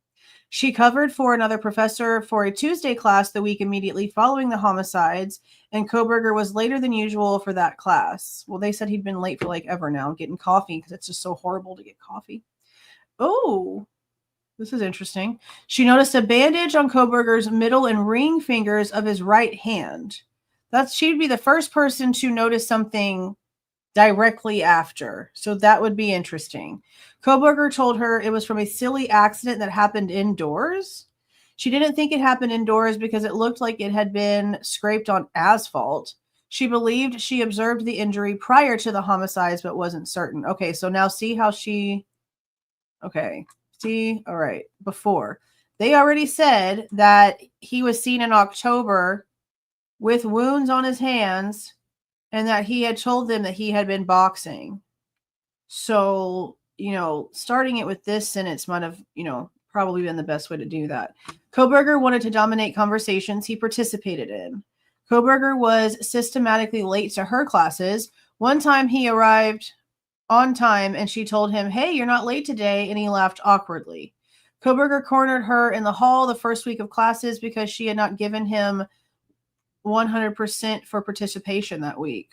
She covered for another professor for a Tuesday class the week immediately following the homicides, and Kohberger was later than usual for that class. Well, they said he'd been late for like ever now, getting coffee because it's just so horrible to get coffee. Oh, this is interesting. She noticed a bandage on Kohberger's middle and ring fingers of his right hand. She'd be the first person to notice something directly after. So that would be interesting. Kohberger told her it was from a silly accident that happened indoors. She didn't think it happened indoors because it looked like it had been scraped on asphalt. She believed she observed the injury prior to the homicides, but wasn't certain. Okay, so now see how she... Okay, see? All right, before. They already said that he was seen in October with wounds on his hands and that he had told them that he had been boxing. So, starting it with this sentence might have, probably been the best way to do that. Kohberger wanted to dominate conversations he participated in. Kohberger was systematically late to her classes. One time he arrived on time and she told him, "Hey, you're not late today," and he laughed awkwardly. Kohberger cornered her in the hall the first week of classes because she had not given him 100% for participation that week.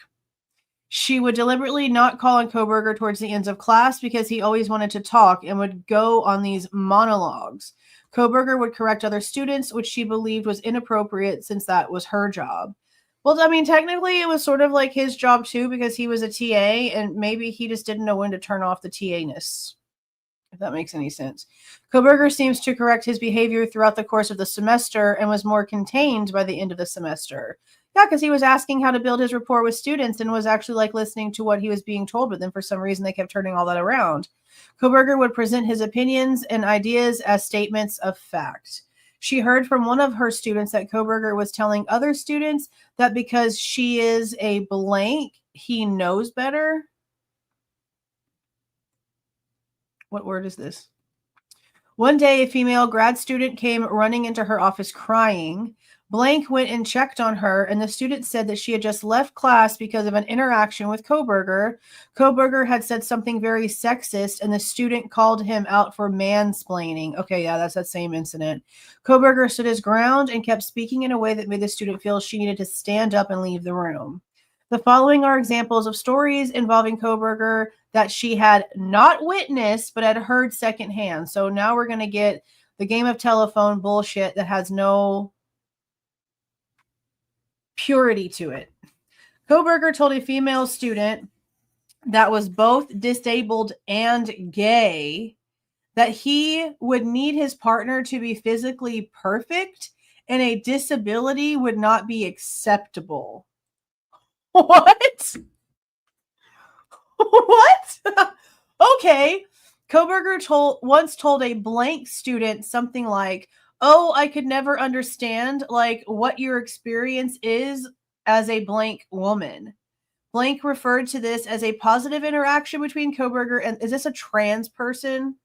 She would deliberately not call on Kohberger towards the ends of class because he always wanted to talk and would go on these monologues. Kohberger would correct other students, which she believed was inappropriate since that was her job. Well, I mean, technically it was sort of like his job too because he was a TA and maybe he just didn't know when to turn off the TA-ness, if that makes any sense. Kohberger seems to correct his behavior throughout the course of the semester and was more contained by the end of the semester. Yeah, because he was asking how to build his rapport with students and was actually like listening to what he was being told, but then for some reason they kept turning all that around. Kohberger would present his opinions and ideas as statements of fact. She heard from one of her students that Kohberger was telling other students that because she is a blank, he knows better. What word is this? One day, a female grad student came running into her office crying. Blank went and checked on her, and the student said that she had just left class because of an interaction with Kohberger. Kohberger had said something very sexist, and the student called him out for mansplaining. Okay, yeah, that's that same incident. Kohberger stood his ground and kept speaking in a way that made the student feel she needed to stand up and leave the room. The following are examples of stories involving Kohberger that she had not witnessed but had heard secondhand. So now we're going to get the game of telephone bullshit that has no purity to it. Kohberger told a female student that was both disabled and gay that he would need his partner to be physically perfect and a disability would not be acceptable. What? What? Okay. Kohberger once told a blank student something like, "Oh, I could never understand like what your experience is as a blank woman." Blank referred to this as a positive interaction between Kohberger and, is this a trans person?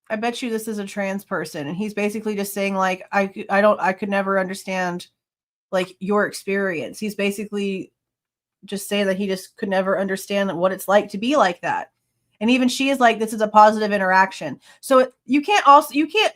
I bet you this is a trans person, and he's basically just saying like, I could never understand like your experience. He's basically just saying that he just could never understand what it's like to be like that. And even she is like, this is a positive interaction. So you can't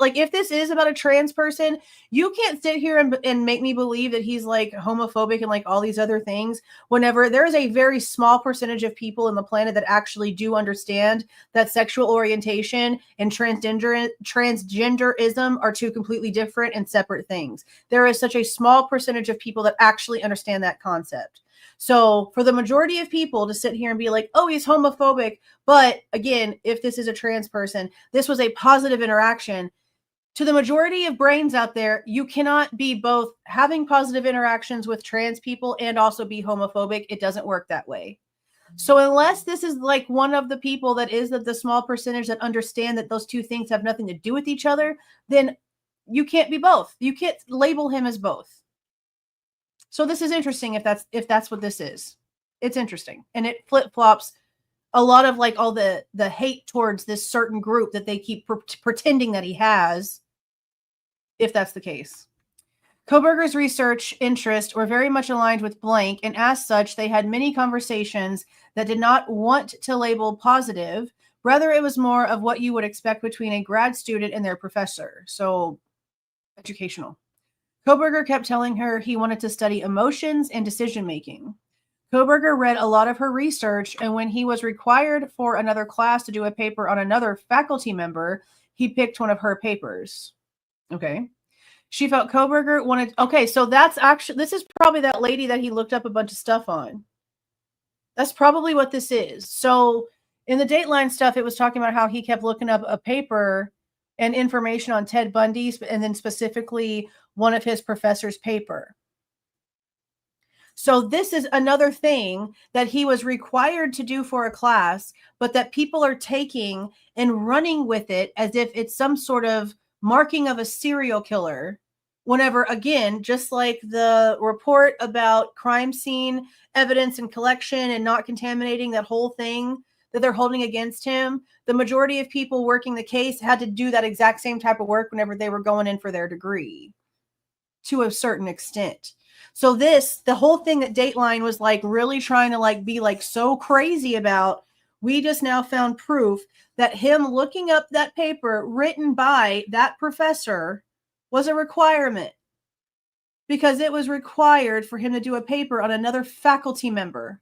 like, if this is about a trans person, you can't sit here and make me believe that he's like homophobic and like all these other things, whenever there is a very small percentage of people in the planet that actually do understand that sexual orientation and transgenderism are two completely different and separate things. There is such a small percentage of people that actually understand that concept. So for the majority of people to sit here and be like, oh, he's homophobic, but again, if this is a trans person, this was a positive interaction. To the majority of brains out there, you cannot be both having positive interactions with trans people and also be homophobic. It doesn't work that way. So unless this is like one of the people that is the small percentage that understand that those two things have nothing to do with each other, then you can't be both. You can't label him as both. So this is interesting if that's what this is. It's interesting. And it flip-flops a lot of like all the hate towards this certain group that they keep pretending that he has, if that's the case. Kohberger's research interests were very much aligned with blank, and as such, they had many conversations that did not want to label positive. Rather, it was more of what you would expect between a grad student and their professor. So educational. Kohberger kept telling her he wanted to study emotions and decision-making. Kohberger read a lot of her research, and when he was required for another class to do a paper on another faculty member, he picked one of her papers. Okay. She felt Kohberger wanted... Okay, so that's actually... This is probably that lady that he looked up a bunch of stuff on. That's probably what this is. So in the Dateline stuff, it was talking about how he kept looking up a paper and information on Ted Bundy, and then specifically one of his professor's paper. So this is another thing that he was required to do for a class, but that people are taking and running with it as if it's some sort of marking of a serial killer. Whenever, again, just like the report about crime scene evidence and collection and not contaminating that whole thing that they're holding against him, the majority of people working the case had to do that exact same type of work whenever they were going in for their degree, to a certain extent. So the whole thing that Dateline was like really trying to like be like so crazy about, we just now found proof that him looking up that paper written by that professor was a requirement, because it was required for him to do a paper on another faculty member.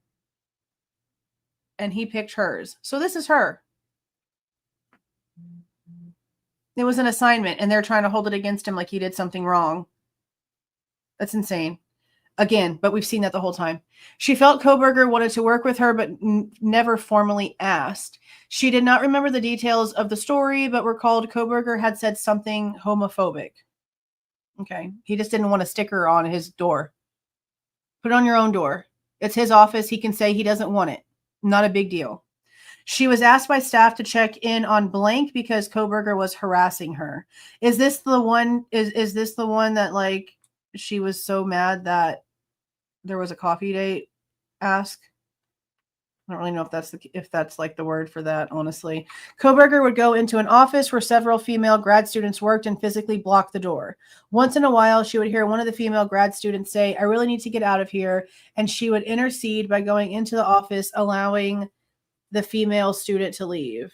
And he picked hers. So this is her. It was an assignment, and they're trying to hold it against him like he did something wrong. That's insane. Again, but we've seen that the whole time. She felt Kohberger wanted to work with her, but never formally asked. She did not remember the details of the story, but recalled Kohberger had said something homophobic. Okay. He just didn't want a sticker on his door. Put it on your own door. It's his office. He can say he doesn't want it. Not a big deal. She was asked by staff to check in on blank because Kohberger was harassing her. Is this the one? Is this the one that like she was so mad that there was a coffee date ask? I don't really know if that's like the word for that, honestly. Kohberger would go into an office where several female grad students worked and physically block the door. Once in a while, she would hear one of the female grad students say, "I really need to get out of here," and she would intercede by going into the office, allowing the female student to leave.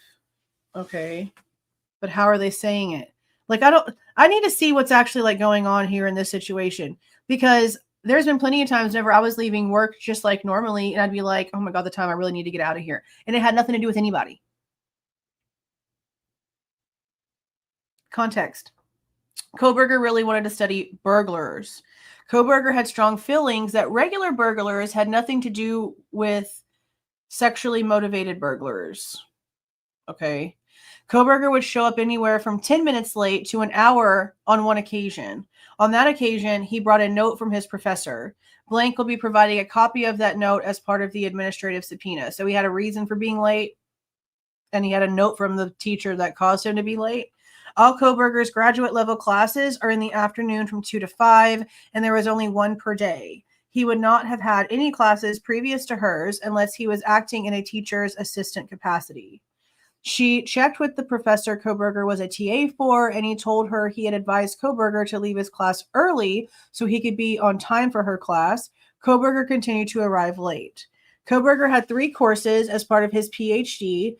Okay. But how are they saying it? Like, I need to see what's actually like going on here in this situation, because there's been plenty of times whenever I was leaving work just like normally, and I'd be like, oh my God, the time I really need to get out of here. And it had nothing to do with anybody. Context. Kohberger really wanted to study burglars. Kohberger had strong feelings that regular burglars had nothing to do with sexually motivated burglars. Okay. Kohberger would show up anywhere from 10 minutes late to an hour on one occasion. On that occasion, he brought a note from his professor. Blank will be providing a copy of that note as part of the administrative subpoena. So he had a reason for being late, and he had a note from the teacher that caused him to be late. All Kohberger's graduate level classes are in the afternoon from 2 to 5, and there was only one per day. He would not have had any classes previous to hers unless he was acting in a teacher's assistant capacity. She checked with the professor Kohberger was a TA for, and he told her he had advised Kohberger to leave his class early so he could be on time for her class. Kohberger continued to arrive late. Kohberger had 3 courses as part of his PhD,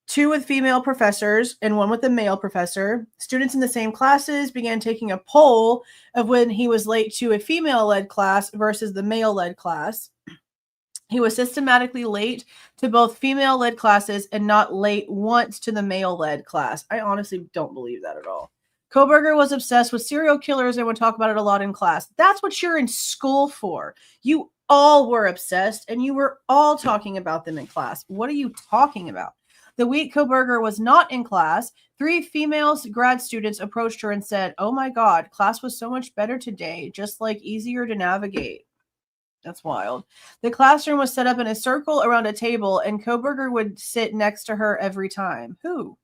2 with female professors and 1 with a male professor. Students in the same classes began taking a poll of when he was late to a female-led class versus the male-led class. He was systematically late to both female-led classes and not late once to the male-led class. I honestly don't believe that at all. Kohberger was obsessed with serial killers and would talk about it a lot in class. That's what you're in school for. You all were obsessed, and you were all talking about them in class. What are you talking about? The week Kohberger was not in class, 3 female grad students approached her and said, "Oh my God, class was so much better today, just like easier to navigate." That's wild. The classroom was set up in a circle around a table, and Kohberger would sit next to her every time. Who?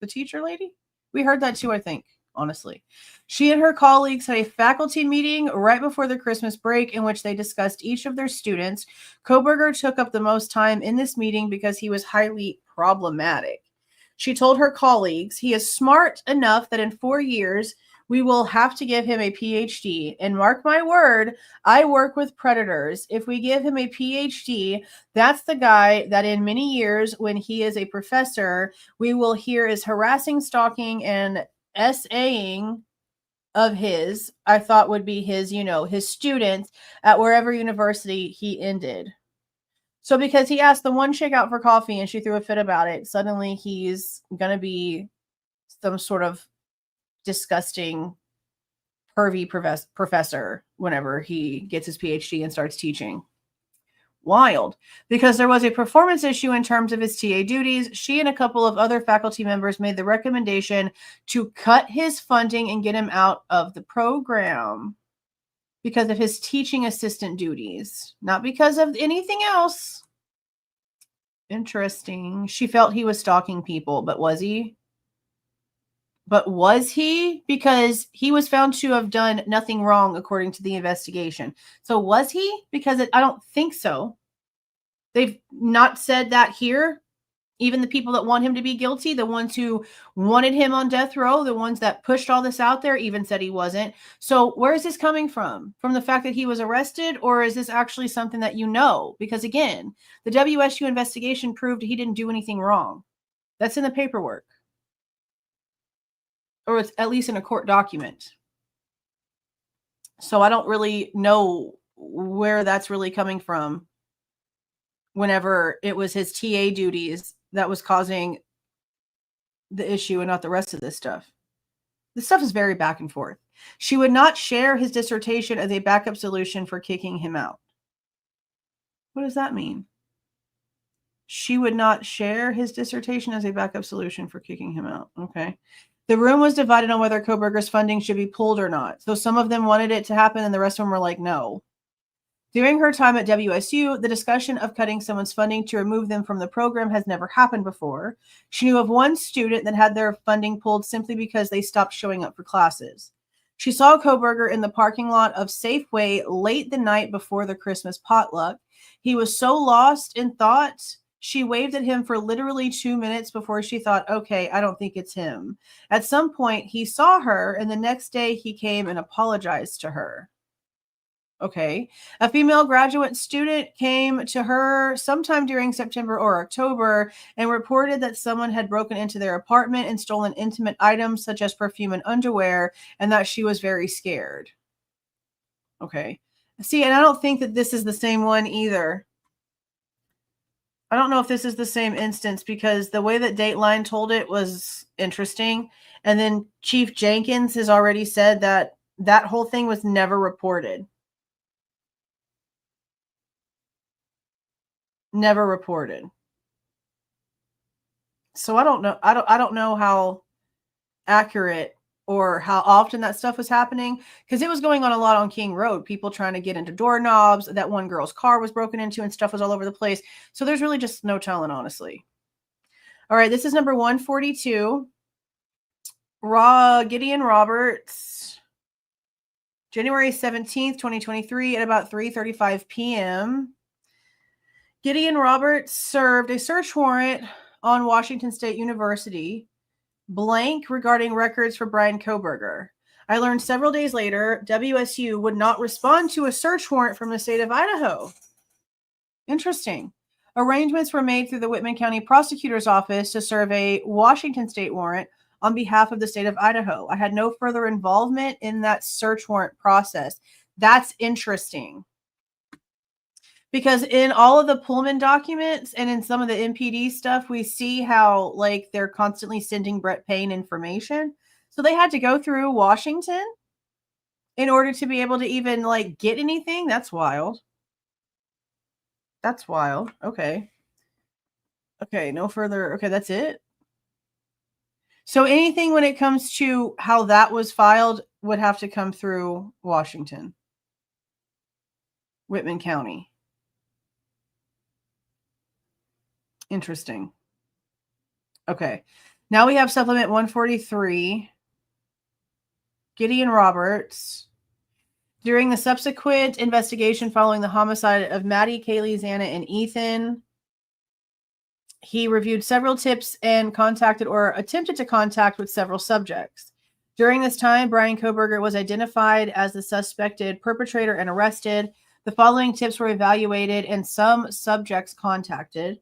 The teacher lady? We heard that too, I think, honestly. She and her colleagues had a faculty meeting right before the Christmas break in which they discussed each of their students. Kohberger took up the most time in this meeting because he was highly problematic. She told her colleagues, "He is smart enough that in 4 years, we will have to give him a PhD. And mark my word, I work with predators. If we give him a PhD, that's the guy that in many years, when he is a professor, we will hear is harassing, stalking, and essaying of his, I thought would be his, his students at wherever university he ended." So because he asked the one chick out for coffee and she threw a fit about it, suddenly he's going to be some sort of disgusting, pervy professor whenever he gets his PhD and starts teaching. Wild. Because there was a performance issue in terms of his TA duties, she and a couple of other faculty members made the recommendation to cut his funding and get him out of the program because of his teaching assistant duties, not because of anything else. Interesting. She felt he was stalking people, but was he? Because he was found to have done nothing wrong according to the investigation. So was he? Because I don't think so. They've not said that here. Even the people that want him to be guilty, the ones who wanted him on death row, the ones that pushed all this out there, even said he wasn't. So where is this coming from? From the fact that he was arrested, or is this actually something that you know? Because again, the WSU investigation proved he didn't do anything wrong. That's in the paperwork. Or it's at least in a court document. So I don't really know where that's really coming from whenever it was his TA duties that was causing the issue and not the rest of this stuff. This stuff is very back and forth. She would not share his dissertation as a backup solution for kicking him out. What does that mean? She would not share his dissertation as a backup solution for kicking him out. Okay. The room was divided on whether Kohberger's funding should be pulled or not. So some of them wanted it to happen and the rest of them were like, no. During her time at WSU, the discussion of cutting someone's funding to remove them from the program has never happened before. She knew of one student that had their funding pulled simply because they stopped showing up for classes. She saw Kohberger in the parking lot of Safeway late the night before the Christmas potluck. He was so lost in thought, she waved at him for literally 2 minutes before she thought, okay, I don't think it's him. At some point, he saw her, and the next day he came and apologized to her. Okay. A female graduate student came to her sometime during September or October and reported that someone had broken into their apartment and stolen intimate items such as perfume and underwear, and that she was very scared. Okay. See, and I don't think that this is the same one either. I don't know if this is the same instance because the way that Dateline told it was interesting. And then Chief Jenkins has already said that that whole thing was never reported. Never reported. So I don't know. I don't know how accurate or how often that stuff was happening, because it was going on a lot on King Road. People trying to get into doorknobs. That one girl's car was broken into and stuff was all over the place. So there's really just no telling, honestly. All right, this is number 142. Gideon Roberts, January 17th, 2023 at about 3:35 p.m. Gideon Roberts served a search warrant on Washington State University blank regarding records for Bryan Kohberger. I learned several days later WSU would not respond to a search warrant from the state of Idaho. Interesting. Arrangements were made through the Whitman County Prosecutor's Office to serve a Washington State warrant on behalf of the state of Idaho. I had no further involvement in that search warrant process. That's interesting. Because in all of the Pullman documents and in some of the MPD stuff, we see how like they're constantly sending Brett Payne information. So they had to go through Washington in order to be able to even like get anything. That's wild. That's wild. Okay. Okay, no further. Okay, that's it. So anything when it comes to how that was filed would have to come through Washington, Whitman County. Interesting. Okay. Now we have supplement 143. Gideon Roberts. During the subsequent investigation following the homicide of Maddie, Kaylee, Xana, and Ethan, he reviewed several tips and contacted or attempted to contact with several subjects. During this time, Bryan Kohberger was identified as the suspected perpetrator and arrested. The following tips were evaluated and some subjects contacted.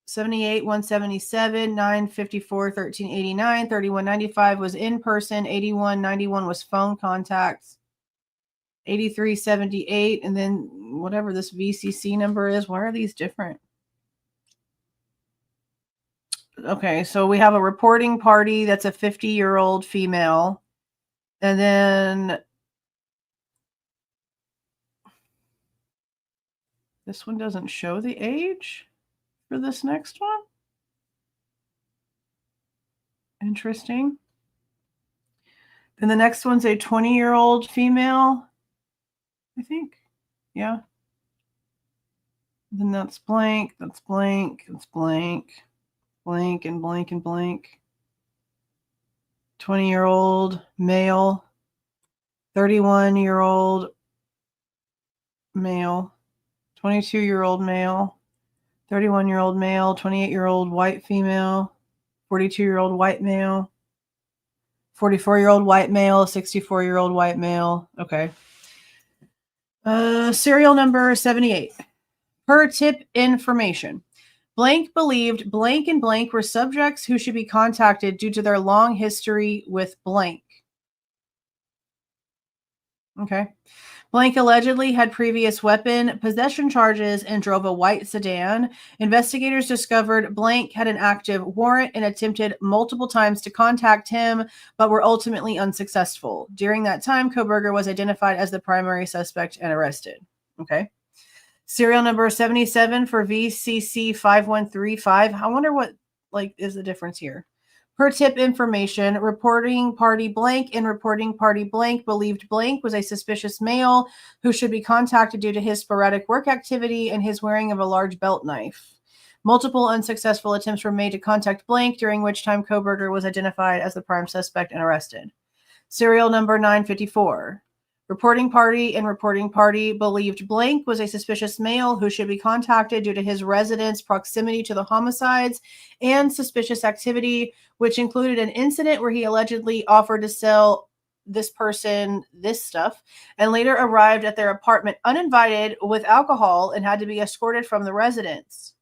78, 177, 954, 1389, 3195 was in person, 8191 was phone contacts, 8378, and then whatever this VCC number is. Why are these different? Okay, so we have a reporting party that's a 50-year-old female. And then this one doesn't show the age for this next one. Interesting. Then the next one's a 20-year-old female, I think. Yeah. Then that's blank, that's blank, that's blank, blank and blank and blank. 20-year-old male, 31-year-old male, 22-year-old male, 31-year-old male, 28-year-old white female, 42-year-old white male, 44-year-old white male, 64-year-old white male. Okay. Serial number 78. Per tip information. Blank believed blank and blank were subjects who should be contacted due to their long history with blank. Okay. Blank allegedly had previous weapon possession charges and drove a white sedan. Investigators discovered blank had an active warrant and attempted multiple times to contact him, but were ultimately unsuccessful. During that time, Kohberger was identified as the primary suspect and arrested. Okay. Serial number 77 for VCC 5135. I wonder what is the difference here. Per tip information, reporting party blank and reporting party blank believed blank was a suspicious male who should be contacted due to his sporadic work activity and his wearing of a large belt knife. Multiple unsuccessful attempts were made to contact blank, during which time Kohberger was identified as the prime suspect and arrested. Serial number 954. Reporting party and reporting party believed blank was a suspicious male who should be contacted due to his residence proximity to the homicides and suspicious activity, which included an incident where he allegedly offered to sell this person this stuff and later arrived at their apartment uninvited with alcohol and had to be escorted from the residence.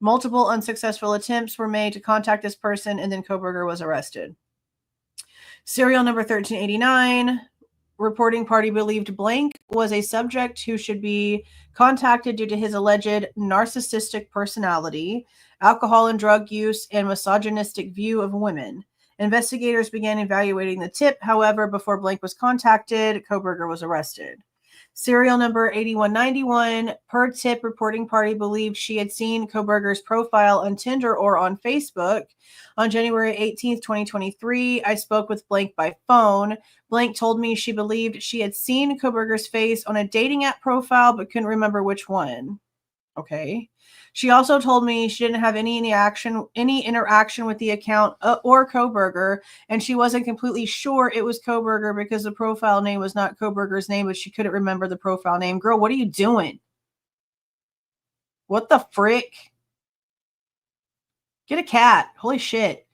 Multiple unsuccessful attempts were made to contact this person, and then Kohberger was arrested. Serial number 1389. Reporting party believed blank was a subject who should be contacted due to his alleged narcissistic personality, alcohol and drug use, and misogynistic view of women. Investigators began evaluating the tip. However, before blank was contacted, Kohberger was arrested. Serial number 8191. Per tip, reporting party believed she had seen Kohberger's profile on Tinder or on Facebook. On January 18th, 2023, I spoke with Blank by phone. Blank told me she believed she had seen Kohberger's face on a dating app profile, but couldn't remember which one. Okay. She also told me she didn't have any interaction with the account or Kohberger, and she wasn't completely sure it was Kohberger because the profile name was not Kohberger's name, but she couldn't remember the profile name. Girl, what are you doing? What the frick? Get a cat. Holy shit.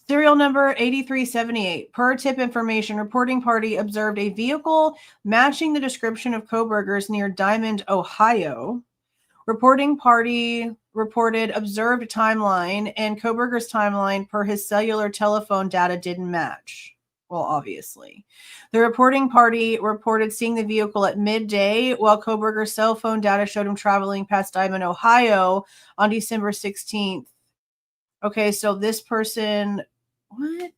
Serial number 8378. Per tip information, reporting party observed a vehicle matching the description of Kohberger's near Diamond, Ohio. Reporting party reported observed timeline, and Kohberger's timeline per his cellular telephone data didn't match. Well, obviously. The reporting party reported seeing the vehicle at midday, while Kohberger's cell phone data showed him traveling past Diamond, Ohio on December 16th. Okay, so this person... What?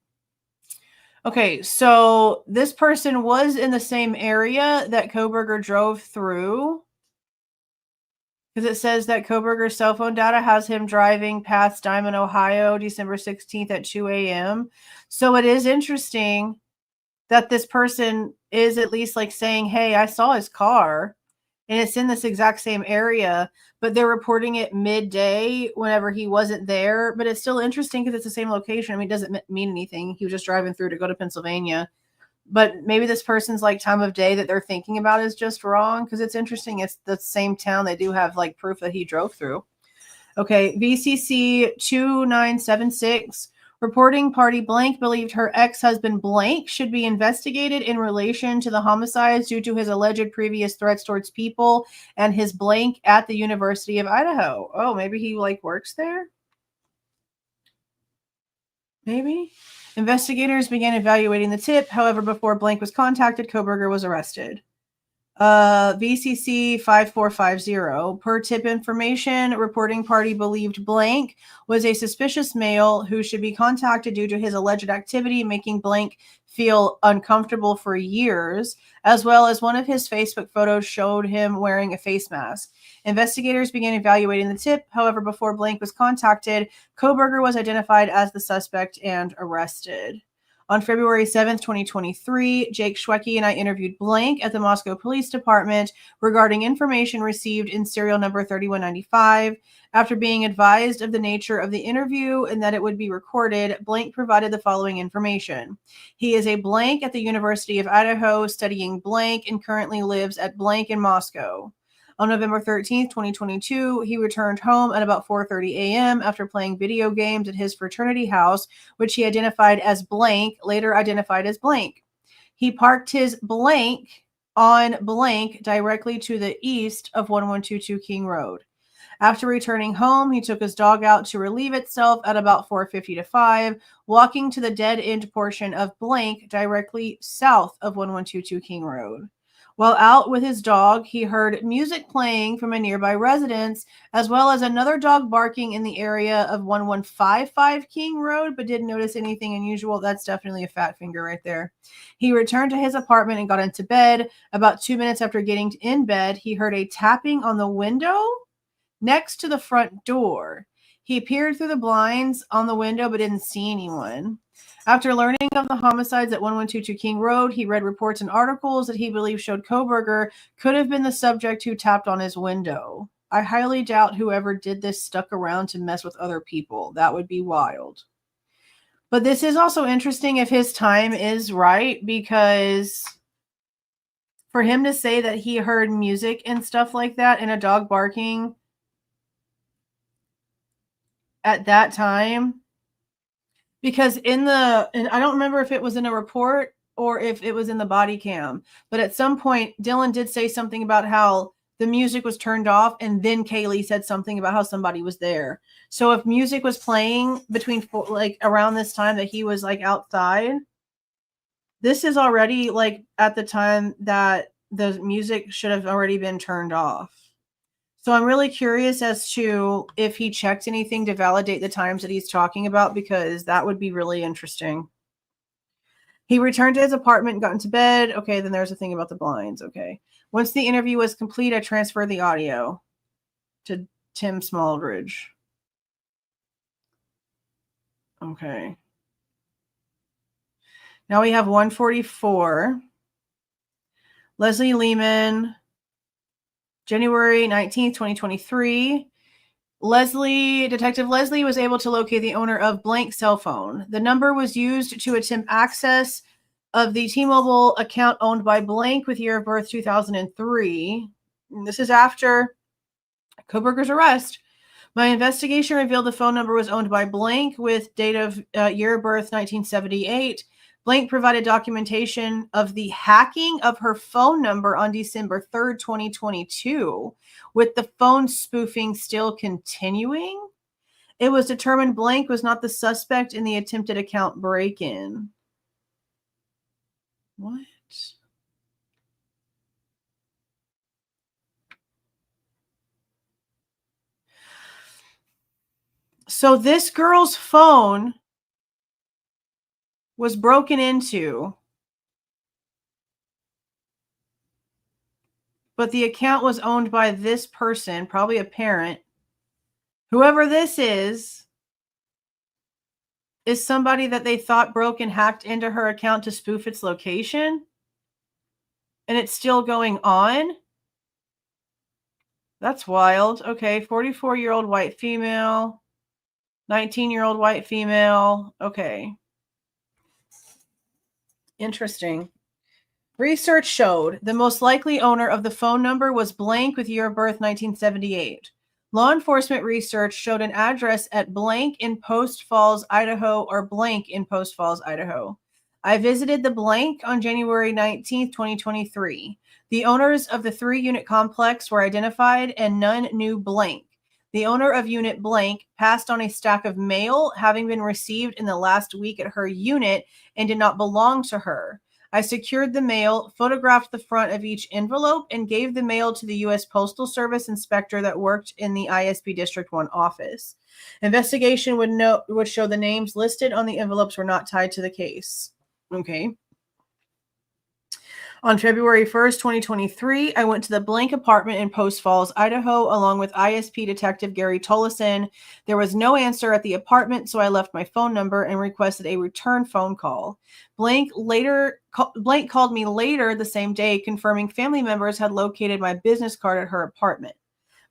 Okay, so this person was in the same area that Kohberger drove through. Because it says that Kohberger's cell phone data has him driving past Diamond, Ohio, December 16th at 2 a.m. So it is interesting that this person is at least like saying, hey, I saw his car and it's in this exact same area, but they're reporting it midday whenever he wasn't there. But it's still interesting because it's the same location. I mean, it doesn't mean anything. He was just driving through to go to Pennsylvania. But maybe this person's like time of day that they're thinking about is just wrong, because it's interesting. It's the same town. They do have like proof that he drove through. Okay, VCC 2976. Reporting party blank believed her ex-husband blank should be investigated in relation to the homicides due to his alleged previous threats towards people and his blank at the University of Idaho. Oh, maybe he like works there? Maybe. Investigators began evaluating the tip. However, before blank was contacted, Kohberger was arrested. VCC 5450. Per tip information, reporting party believed blank was a suspicious male who should be contacted due to his alleged activity, making blank feel uncomfortable for years, as well as one of his Facebook photos showed him wearing a face mask. Investigators began evaluating the tip. However, before blank was contacted, Kohberger was identified as the suspect and arrested. On February 7th, 2023, Jake Schwecke and I interviewed blank at the Moscow Police Department regarding information received in serial number 3195. After being advised of the nature of the interview and that it would be recorded, blank provided the following information. He is a blank at the University of Idaho studying blank and currently lives at blank in Moscow. On November 13th, 2022, he returned home at about 4:30 a.m. after playing video games at his fraternity house, which he identified as blank, later identified as blank. He parked his blank on blank directly to the east of 1122 King Road. After returning home, he took his dog out to relieve itself at about 4:50 to 5, walking to the dead-end portion of blank directly south of 1122 King Road. While out with his dog, he heard music playing from a nearby residence, as well as another dog barking in the area of 1155 King Road, but didn't notice anything unusual. That's definitely a fat finger right there. He returned to his apartment and got into bed. About 2 minutes after getting in bed, he heard a tapping on the window next to the front door. He peered through the blinds on the window, but didn't see anyone. After learning of the homicides at 1122 King Road, he read reports and articles that he believed showed Kohberger could have been the subject who tapped on his window. I highly doubt whoever did this stuck around to mess with other people. That would be wild. But this is also interesting if his time is right, because for him to say that he heard music and stuff like that and a dog barking at that time, because and I don't remember if it was in a report or if it was in the body cam, but at some point Dylan did say something about how the music was turned off, and then Kaylee said something about how somebody was there. So if music was playing between like around this time that he was like outside, this is already like at the time that the music should have already been turned off. So I'm really curious as to if he checked anything to validate the times that he's talking about, because that would be really interesting. He returned to his apartment and got into bed. Okay, then there's a thing about the blinds. Okay. Once the interview was complete, I transferred the audio to Tim Smaldridge. Okay. Now we have 144. Leslie Lehman, January 19th, 2023. Detective Leslie was able to locate the owner of blank cell phone. The number was used to attempt access of the T-Mobile account owned by blank with year of birth 2003. This is after Kohberger's arrest. My investigation revealed the phone number was owned by blank with date of year of birth 1978. Blank provided documentation of the hacking of her phone number on December 3rd, 2022, with the phone spoofing still continuing. It was determined blank was not the suspect in the attempted account break-in. What? So this girl's phone was broken into, but the account was owned by this person, probably a parent. Whoever this is somebody that they thought broke and hacked into her account to spoof its location, and it's still going on. That's wild. Okay, 44-year-old white female, 19-year-old white female. Okay. Interesting. Research showed the most likely owner of the phone number was blank with year of birth 1978. Law enforcement research showed an address at blank in Post Falls, Idaho, or blank in Post Falls, Idaho. I visited the blank on January 19th, 2023. The owners of the 3-unit complex were identified and none knew blank. The owner of unit blank passed on a stack of mail having been received in the last week at her unit and did not belong to her. I secured the mail, photographed the front of each envelope, and gave the mail to the U.S. Postal Service inspector that worked in the ISP District 1 office. Investigation would show the names listed on the envelopes were not tied to the case. Okay. On February 1st, 2023, I went to the blank apartment in Post Falls, Idaho, along with ISP Detective Gary Tollison. There was no answer at the apartment, so I left my phone number and requested a return phone call. Blank called me later the same day, confirming family members had located my business card at her apartment.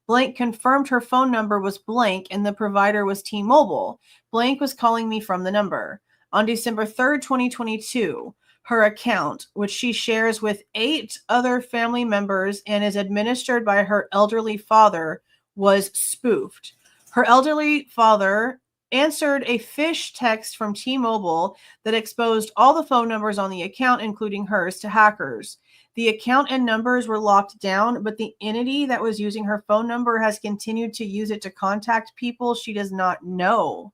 Blank confirmed her phone number was blank and the provider was T-Mobile. Blank was calling me from the number. On December 3rd, 2022, her account, which she shares with 8 other family members and is administered by her elderly father, was spoofed. Her elderly father answered a phish text from T-Mobile that exposed all the phone numbers on the account, including hers, to hackers. The account and numbers were locked down, but the entity that was using her phone number has continued to use it to contact people she does not know.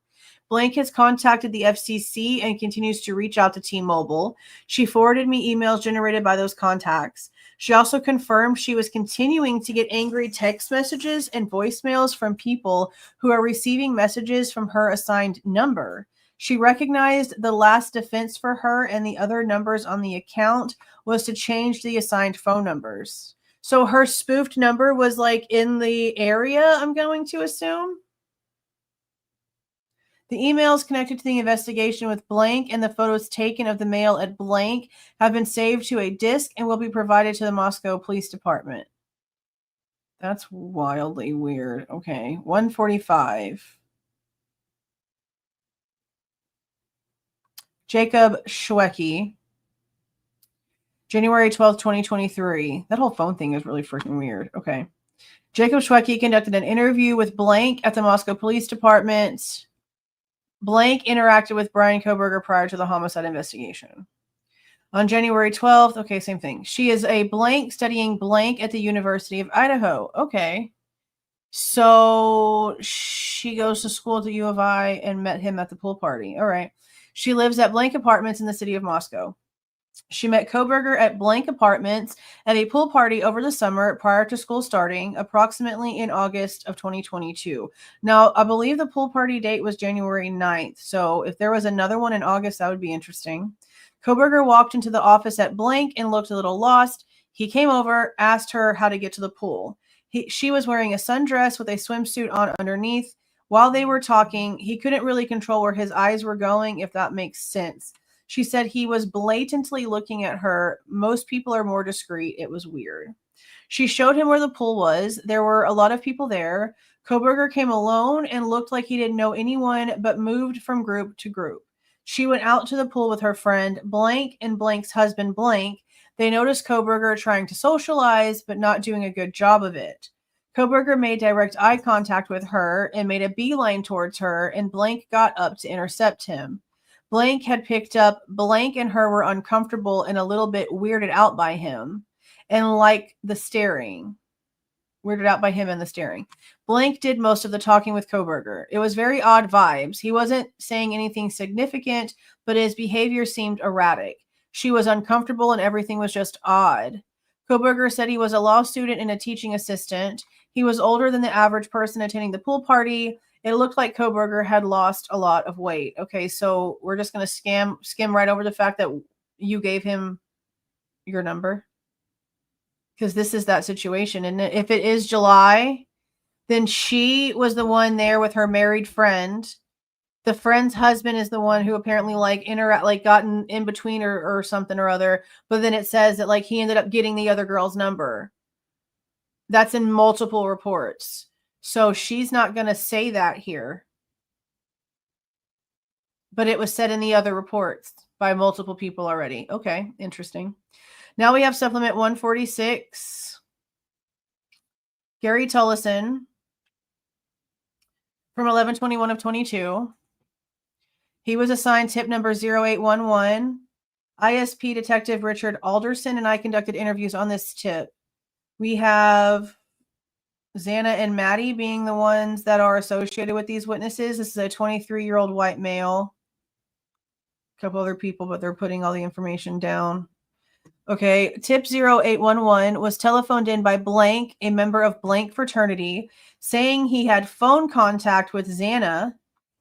Blank has contacted the FCC and continues to reach out to T-Mobile. She forwarded me emails generated by those contacts. She also confirmed she was continuing to get angry text messages and voicemails from people who are receiving messages from her assigned number. She recognized the last defense for her and the other numbers on the account was to change the assigned phone numbers. So her spoofed number was like in the area, I'm going to assume. The emails connected to the investigation with blank and the photos taken of the mail at blank have been saved to a disk and will be provided to the Moscow Police Department. That's wildly weird. Okay, 145. Jacob Schwecke, January 12th, 2023. That whole phone thing is really freaking weird. Okay. Jacob Schwecke conducted an interview with blank at the Moscow Police Department. Blank interacted with Bryan Kohberger prior to the homicide investigation. On January 12th, okay, same thing. She is a blank studying blank at the University of Idaho. Okay. So she goes to school at the U of I and met him at the pool party. All right. She lives at blank apartments in the city of Moscow. She met Kohberger at blank apartments at a pool party over the summer prior to school starting, approximately in August of 2022. Now, I believe the pool party date was January 9th. So if there was another one in August, that would be interesting. Kohberger walked into the office at blank and looked a little lost. He came over, asked her how to get to the pool. She was wearing a sundress with a swimsuit on underneath. While they were talking, he couldn't really control where his eyes were going, if that makes sense. She said he was blatantly looking at her. Most people are more discreet. It was weird. She showed him where the pool was. There were a lot of people there. Kohberger came alone and looked like he didn't know anyone, but moved from group to group. She went out to the pool with her friend Blank and Blank's husband Blank. They noticed Kohberger trying to socialize, but not doing a good job of it. Kohberger made direct eye contact with her and made a beeline towards her, and Blank got up to intercept him. Blank had picked up Blank and her were uncomfortable and a little bit weirded out by him and like the staring. Weirded out by him and the staring. Blank did most of the talking with Kohberger. It was very odd vibes. He wasn't saying anything significant, but his behavior seemed erratic. She was uncomfortable and everything was just odd. Kohberger said he was a law student and a teaching assistant. He was older than the average person attending the pool party. It looked like Kohberger had lost a lot of weight. Okay, so we're just going to skim right over the fact that you gave him your number. Because this is that situation. And if it is July, then she was the one there with her married friend. The friend's husband is the one who apparently gotten in between or something or other. But then it says that he ended up getting the other girl's number. That's in multiple reports. So she's not going to say that here. But it was said in the other reports by multiple people already. Okay, interesting. Now we have supplement 146. Gary Tullison from 11/21 of 22. He was assigned tip number 0811. ISP Detective Richard Alderson and I conducted interviews on this tip. We have Xana and Maddie being the ones that are associated with these witnesses. This is a 23-year-old white male. A couple other people, but they're putting all the information down. Okay, tip 0811 was telephoned in by Blank, a member of Blank fraternity, saying he had phone contact with Xana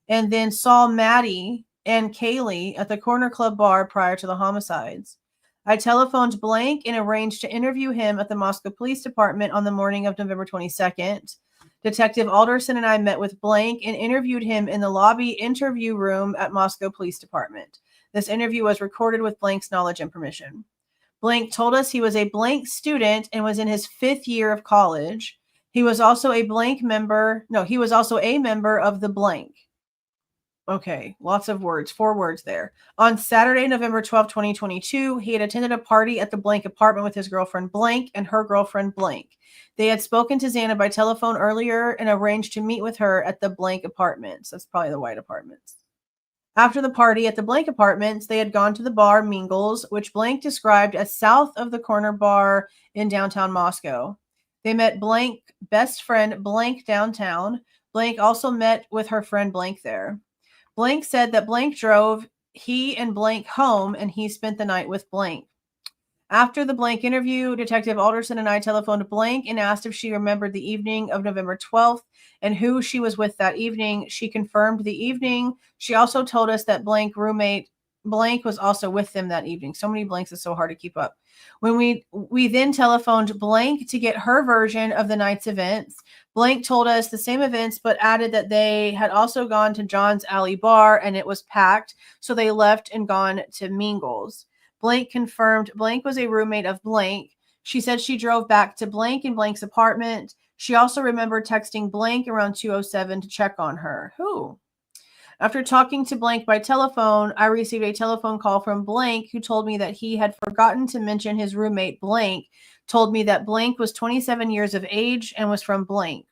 and then saw Maddie and Kaylee at the Corner Club bar prior to the homicides. I telephoned Blank and arranged to interview him at the Moscow Police Department on the morning of November 22nd. Detective Alderson and I met with Blank and interviewed him in the lobby interview room at Moscow Police Department. This interview was recorded with Blank's knowledge and permission. Blank told us he was a Blank student and was in his 5th year of college. He was also a Blank member. No, he was also a member of the Blank. Okay, lots of words, 4 words there. On Saturday, November 12, 2022, he had attended a party at the Blank apartment with his girlfriend Blank and her girlfriend Blank. They had spoken to Xana by telephone earlier and arranged to meet with her at the Blank apartments. That's probably the white apartments. After the party at the Blank apartments, they had gone to the bar Mingles, which Blank described as south of the corner bar in downtown Moscow. They met Blank best friend Blank downtown. Blank also met with her friend Blank there. Blank said that Blank drove he and Blank home and he spent the night with Blank. After the Blank interview, Detective Alderson and I telephoned Blank and asked if she remembered the evening of November 12th and who she was with that evening. She confirmed the evening. She also told us that Blank roommate Blank was also with them that evening. So many Blanks, is so hard to keep up. When we then telephoned Blank to get her version of the night's events. Blank told us the same events, but added that they had also gone to John's Alley Bar and it was packed, so they left and gone to Mingles. Blank confirmed Blank was a roommate of Blank. She said she drove back to Blank and Blank's apartment. She also remembered texting Blank around 2:07 to check on her. Who? After talking to Blank by telephone, I received a telephone call from Blank who told me that he had forgotten to mention his roommate Blank, told me that Blank was 27 years of age and was from Blank.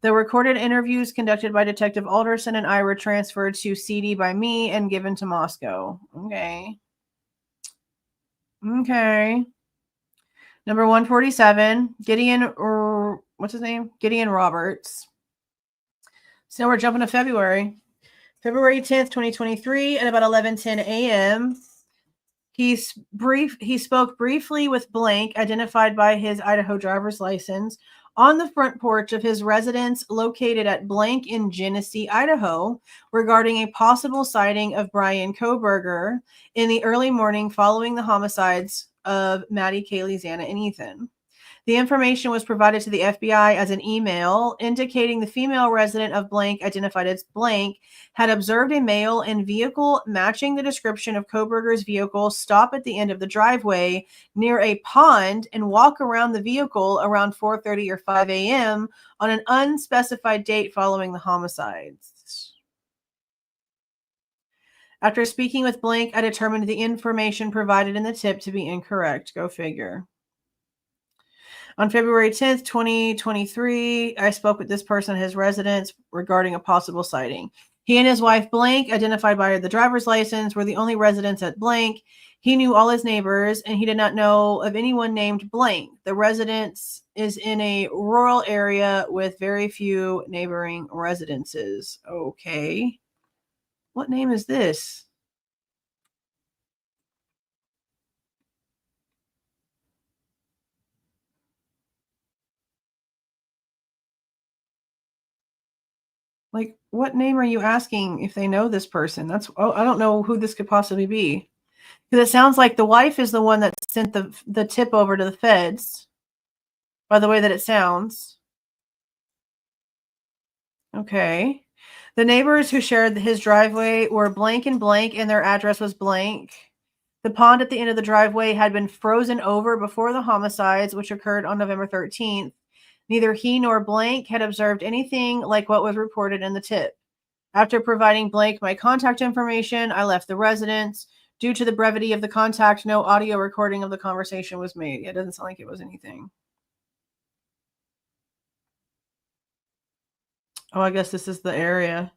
The recorded interviews conducted by Detective Alderson and I were transferred to CD by me and given to Moscow. Okay. Number 147, what's his name? Gideon Roberts. So now we're jumping to February 10th, 2023 at about 11:10 a.m. He spoke briefly with blank, identified by his Idaho driver's license, on the front porch of his residence located at blank in Genesee, Idaho, regarding a possible sighting of Bryan Kohberger in the early morning following the homicides of Maddie, Kaylee, Xana, and Ethan. The information was provided to the FBI as an email indicating the female resident of blank, identified as blank, had observed a male in vehicle matching the description of Kohberger's vehicle stop at the end of the driveway near a pond and walk around the vehicle around 4:30 or 5 a.m. on an unspecified date following the homicides. After speaking with blank, I determined the information provided in the tip to be incorrect. Go figure. On February 10th, 2023, I spoke with this person at his residence regarding a possible sighting. He and his wife, blank, identified by the driver's license, were the only residents at blank. He knew all his neighbors, and he did not know of anyone named blank. The residence is in a rural area with very few neighboring residences. Okay. What name is this? Like, what name are you asking if they know this person? I don't know who this could possibly be. Because it sounds like the wife is the one that sent the tip over to the feds, by the way that it sounds. Okay. The neighbors who shared his driveway were blank and blank, and their address was blank. The pond at the end of the driveway had been frozen over before the homicides, which occurred on November 13th. Neither he nor blank had observed anything like what was reported in the tip. After providing blank my contact information, I left the residence. Due to the brevity of the contact, no audio recording of the conversation was made. It doesn't sound like it was anything. Oh, I guess this is the area.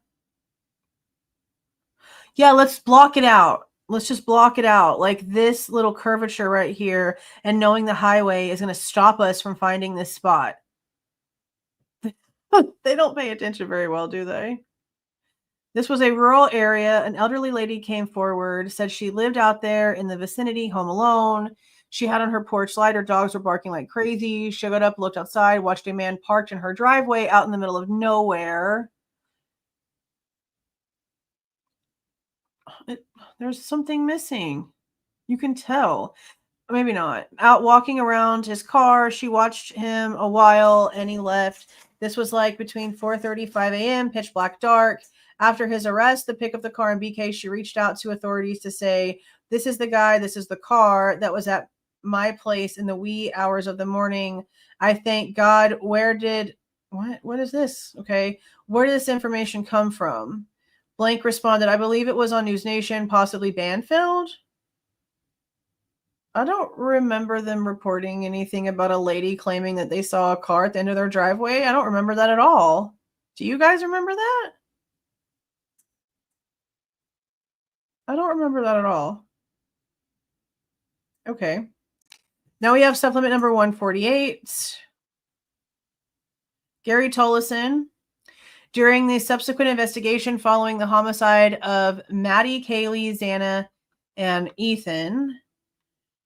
Yeah, let's block it out. Let's just block it out. Like this little curvature right here, and knowing the highway is going to stop us from finding this spot. They don't pay attention very well, do they? This was a rural area. An elderly lady came forward, said she lived out there in the vicinity, home alone. She had on her porch light. Her dogs were barking like crazy. She got up, looked outside, watched a man parked in her driveway out in the middle of nowhere. There's something missing. You can tell. Maybe not. Out walking around his car. She watched him a while and he left. This was like between 4:30, 5 a.m., pitch black dark. After his arrest, the pick of the car in BK, she reached out to authorities to say, this is the guy, this is the car that was at my place in the wee hours of the morning. I thank God. What is this? Okay. Where did this information come from? Blank responded, I believe it was on News Nation, possibly Banfield. I don't remember them reporting anything about a lady claiming that they saw a car at the end of their driveway. I don't remember that at all. Do you guys remember that? I don't remember that at all. Okay. Now we have supplement number 148. Gary Tollison. During the subsequent investigation following the homicide of Maddie, Kaylee, Xana, and Ethan,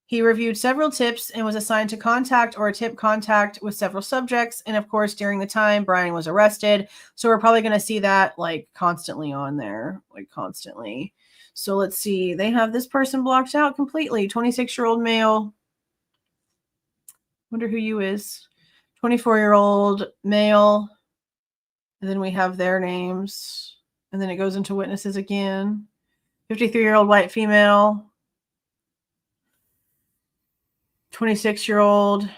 he reviewed several tips and was assigned to contact or tip contact with several subjects. And of course, during the time, Bryan was arrested. So we're probably going to see that like constantly on there, like constantly. So let's see. They have this person blocked out completely. 26-year-old male. Wonder who you is. 24-year-old male. And then we have their names. And then it goes into witnesses again. 53-year-old white female. 26-year-old.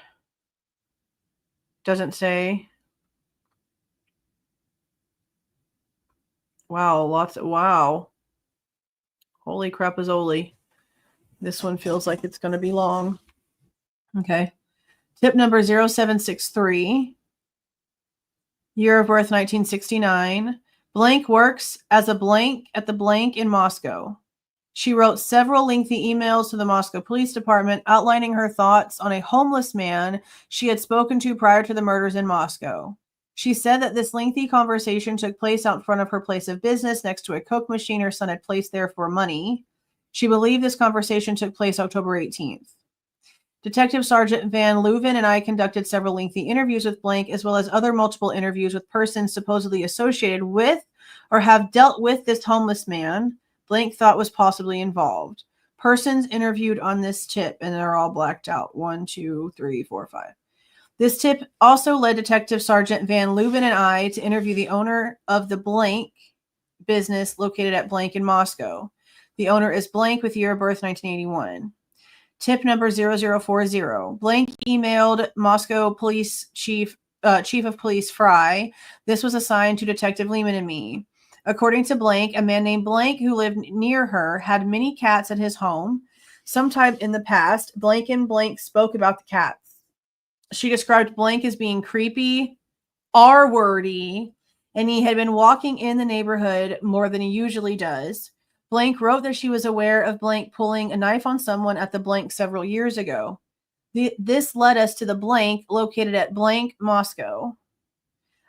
Doesn't say. Wow, wow. Holy crap-a-zoli. This one feels like it's going to be long. Okay. Tip number 0763. Year of birth 1969. Blank works as a blank at the blank in Moscow. She wrote several lengthy emails to the Moscow Police Department outlining her thoughts on a homeless man she had spoken to prior to the murders in Moscow. She said that this lengthy conversation took place out front of her place of business next to a Coke machine her son had placed there for money. She believed this conversation took place October 18th. Detective Sergeant Van Leuven and I conducted several lengthy interviews with blank, as well as other multiple interviews with persons supposedly associated with or have dealt with this homeless man blank thought was possibly involved. Persons interviewed on this tip, and they're all blacked out. 1, 2, 3, 4, 5. This tip also led Detective Sergeant Van Leuven and I to interview the owner of the blank business located at blank in Moscow. The owner is blank with year of birth 1981. Tip number 0040. Blank emailed Moscow Police Chief of Police Fry. This was assigned to Detective Lehman and me. According to blank, a man named blank who lived near her had many cats at his home. Sometime in the past, blank and blank spoke about the cats. She described blank as being creepy, R-wordy, and he had been walking in the neighborhood more than he usually does. Blank wrote that she was aware of blank pulling a knife on someone at the blank several years ago. This led us to the blank located at blank, Moscow.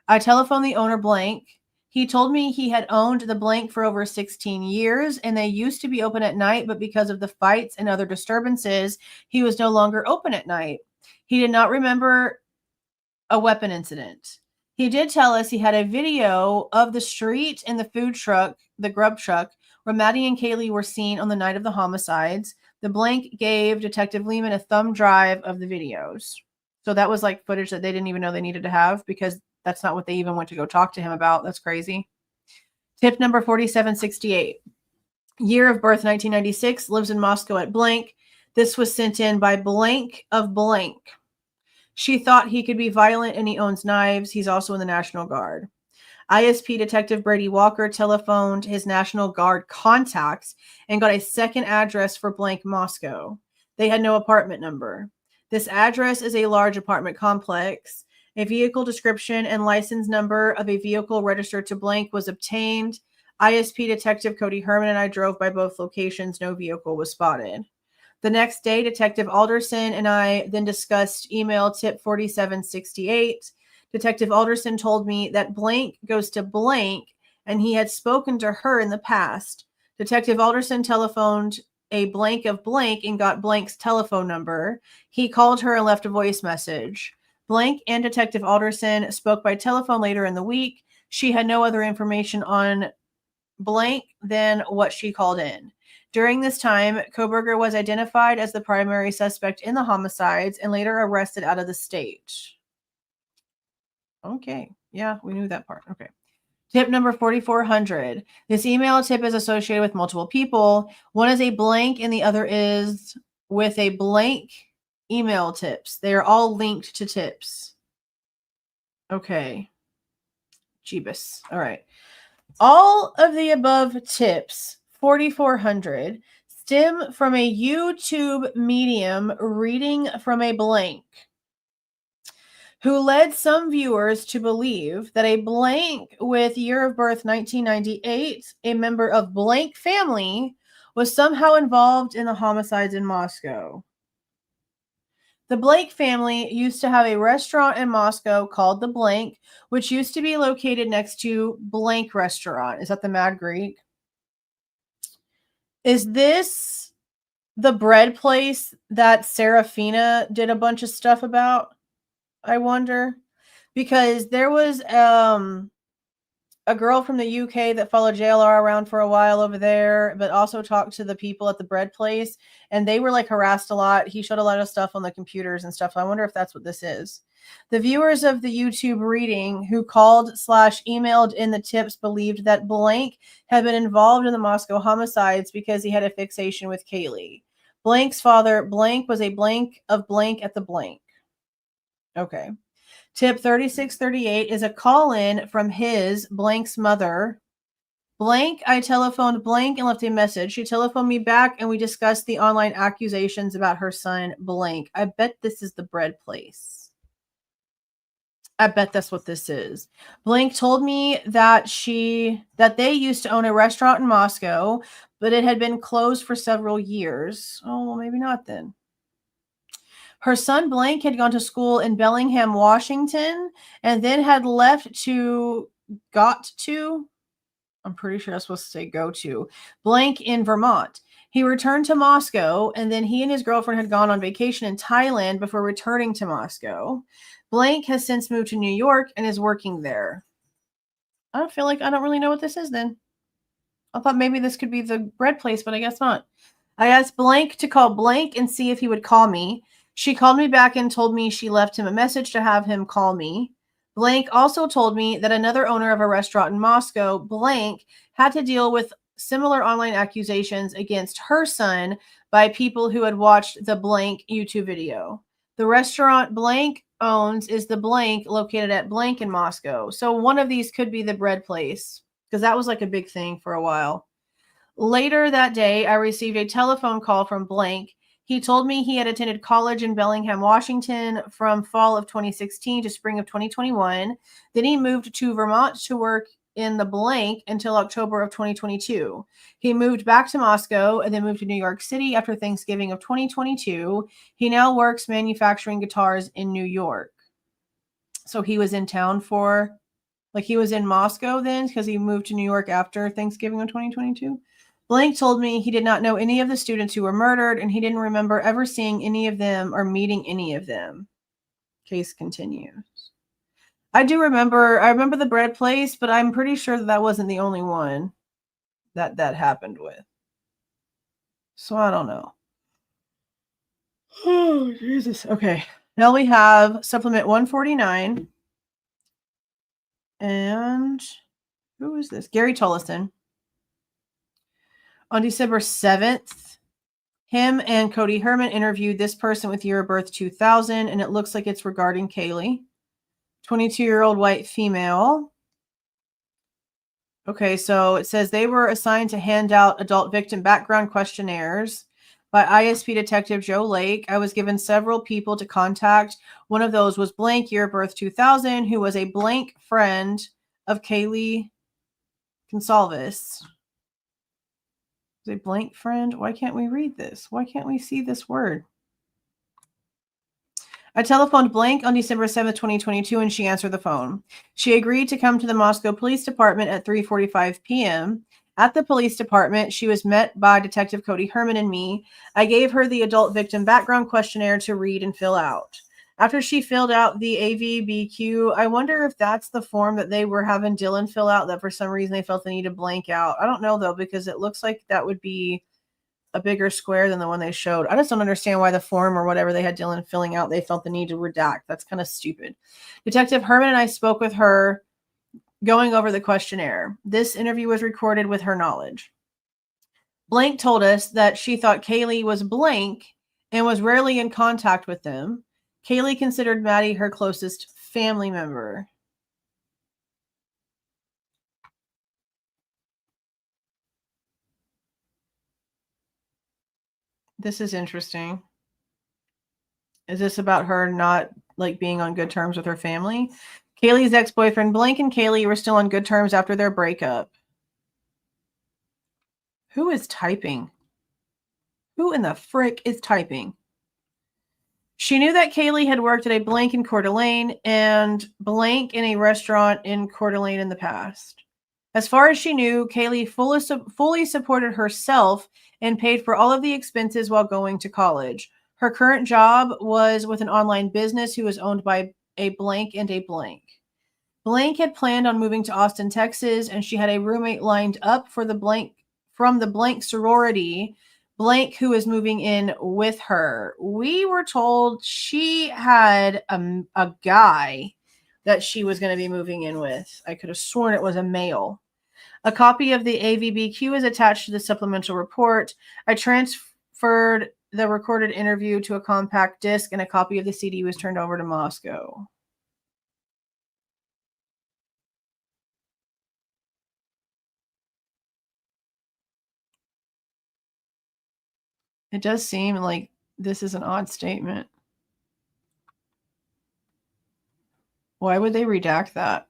I telephoned the owner blank. He told me he had owned the blank for over 16 years, and they used to be open at night, but because of the fights and other disturbances, he was no longer open at night. He did not remember a weapon incident. He did tell us he had a video of the street and the food truck, the grub truck, where Maddie and Kaylee were seen on the night of the homicides. The blank gave Detective Lehman a thumb drive of the videos. So that was like footage that they didn't even know they needed to have, because that's not what they even went to go talk to him about. That's crazy. Tip number 4768. Year of birth 1996, lives in Moscow at blank. This was sent in by blank of blank. She thought he could be violent and he owns knives. He's also in the National Guard. ISP Detective Brady Walker telephoned his National Guard contacts and got a second address for blank Moscow. They had no apartment number. This address is a large apartment complex. A vehicle description and license number of a vehicle registered to blank was obtained. ISP Detective Cody Herman and I drove by both locations. No vehicle was spotted. The next day, Detective Alderson and I then discussed email tip 4768. Detective Alderson told me that blank goes to blank, and he had spoken to her in the past. Detective Alderson telephoned a blank of blank and got blank's telephone number. He called her and left a voice message. Blank and Detective Alderson spoke by telephone later in the week. She had no other information on blank than what she called in. During this time, Kohberger was identified as the primary suspect in the homicides and later arrested out of the state. Okay. Yeah, we knew that part. Okay. Tip number 4400. This email tip is associated with multiple people. One is a blank and the other is with a blank email tips. They are all linked to tips. Okay. Jeebus. All right. All of the above tips, 4400, stem from a YouTube medium reading from a blank, who led some viewers to believe that a blank with year of birth 1998, a member of blank family, was somehow involved in the homicides in Moscow. The Blank family used to have a restaurant in Moscow called The Blank, which used to be located next to Blank Restaurant. Is that the Mad Greek? Is this the bread place that Serafina did a bunch of stuff about? I wonder. Because there was a girl from the UK that followed JLR around for a while over there, but also talked to the people at the bread place, and they were like harassed a lot. He showed a lot of stuff on the computers and stuff. I wonder if that's what this is. The viewers of the YouTube reading who called/emailed in the tips believed that blank had been involved in the Moscow homicides because he had a fixation with Kaylee. Blank's father, blank, was a blank of blank at the blank. Okay. Tip 3638 is a call-in from his blank's mother. Blank, I telephoned blank and left a message. She telephoned me back and we discussed the online accusations about her son, blank. I bet this is the bread place. I bet that's what this is. Blank told me that they used to own a restaurant in Moscow, but it had been closed for several years. Oh, well, maybe not then. Her son blank had gone to school in Bellingham, Washington, and then had left to I'm pretty sure I'm supposed to say go to blank in Vermont. He returned to Moscow, and then he and his girlfriend had gone on vacation in Thailand before returning to Moscow. Blank has since moved to New York and is working there. I don't really know what this is then. I thought maybe this could be the bread place, but I guess not. I asked Blank to call Blank and see if he would call me. She called me back and told me she left him a message to have him call me. Blank also told me that another owner of a restaurant in Moscow, Blank, had to deal with similar online accusations against her son by people who had watched the Blank YouTube video. The restaurant Blank owns is the Blank located at Blank in Moscow. So one of these could be the bread place because that was like a big thing for a while. Later that day, I received a telephone call from Blank. He told me he had attended college in Bellingham, Washington from fall of 2016 to spring of 2021. Then he moved to Vermont to work in the Blank until October of 2022. He moved back to Moscow and then moved to New York City after Thanksgiving of 2022. He now works manufacturing guitars in New York. So he was in town for, like he was in Moscow then because he moved to New York after Thanksgiving of 2022. Blank told me he did not know any of the students who were murdered, and he didn't remember ever seeing any of them or meeting any of them. Case continues. I remember the bread place, but I'm pretty sure that wasn't the only one that happened with. So I don't know. Oh, Jesus. Okay. Now we have supplement 149. And who is this? Gary Tullison. On December 7th, him and Cody Herman interviewed this person with year of birth 2000, and it looks like it's regarding Kaylee. 22-year-old white female. Okay, so it says they were assigned to hand out adult victim background questionnaires by ISP Detective Joe Lake. I was given several people to contact. One of those was Blank, year of birth 2000, who was a Blank friend of Kaylee Goncalves. A Blank friend? Why can't we read this? Why can't we see this word? I telephoned Blank on December 7th, 2022, and she answered the phone. She agreed to come to the Moscow Police Department at 3:45 p.m. At the police department, she was met by Detective Cody Herman and me. I gave her the adult victim background questionnaire to read and fill out. After she filled out the AVBQ, I wonder if that's the form that they were having Dylan fill out that for some reason they felt the need to blank out. I don't know, though, because it looks like that would be a bigger square than the one they showed. I just don't understand why the form or whatever they had Dylan filling out, they felt the need to redact. That's kind of stupid. Detective Herman and I spoke with her going over the questionnaire. This interview was recorded with her knowledge. Blank told us that she thought Kaylee was Blank and was rarely in contact with them. Kaylee considered Maddie her closest family member. This is interesting. Is this about her not like being on good terms with her family? Kaylee's ex-boyfriend Blank and Kaylee were still on good terms after their breakup. Who is typing? Who in the frick is typing? She knew that Kaylee had worked at a Blank in Coeur d'Alene and Blank in a restaurant in Coeur d'Alene in the past. As far as she knew, Kaylee fully supported herself and paid for all of the expenses while going to college. Her current job was with an online business who was owned by a Blank and a Blank. Blank had planned on moving to Austin, Texas, and she had a roommate lined up for the Blank from the Blank sorority, Blank, who is moving in with her. We were told she had a guy that she was going to be moving in with. I could have sworn it was a male. A copy of the AVBQ is attached to the supplemental report. I transferred the recorded interview to a compact disc, and a copy of the CD was turned over to Moscow. It does seem like this is an odd statement. Why would they redact that?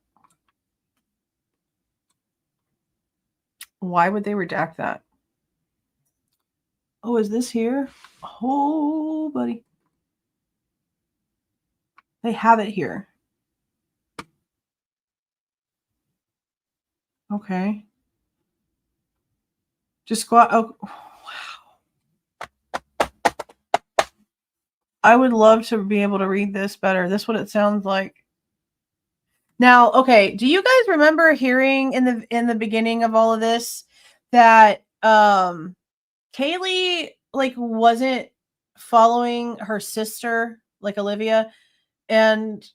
Why would they redact that? Oh, is this here? Oh, buddy. They have it here. Okay. Just squat. Oh, wow. I would love to be able to read this better. This is what it sounds like. Now, okay, do you guys remember hearing in the beginning of all of this that Kaylee like wasn't following her sister, like Olivia, and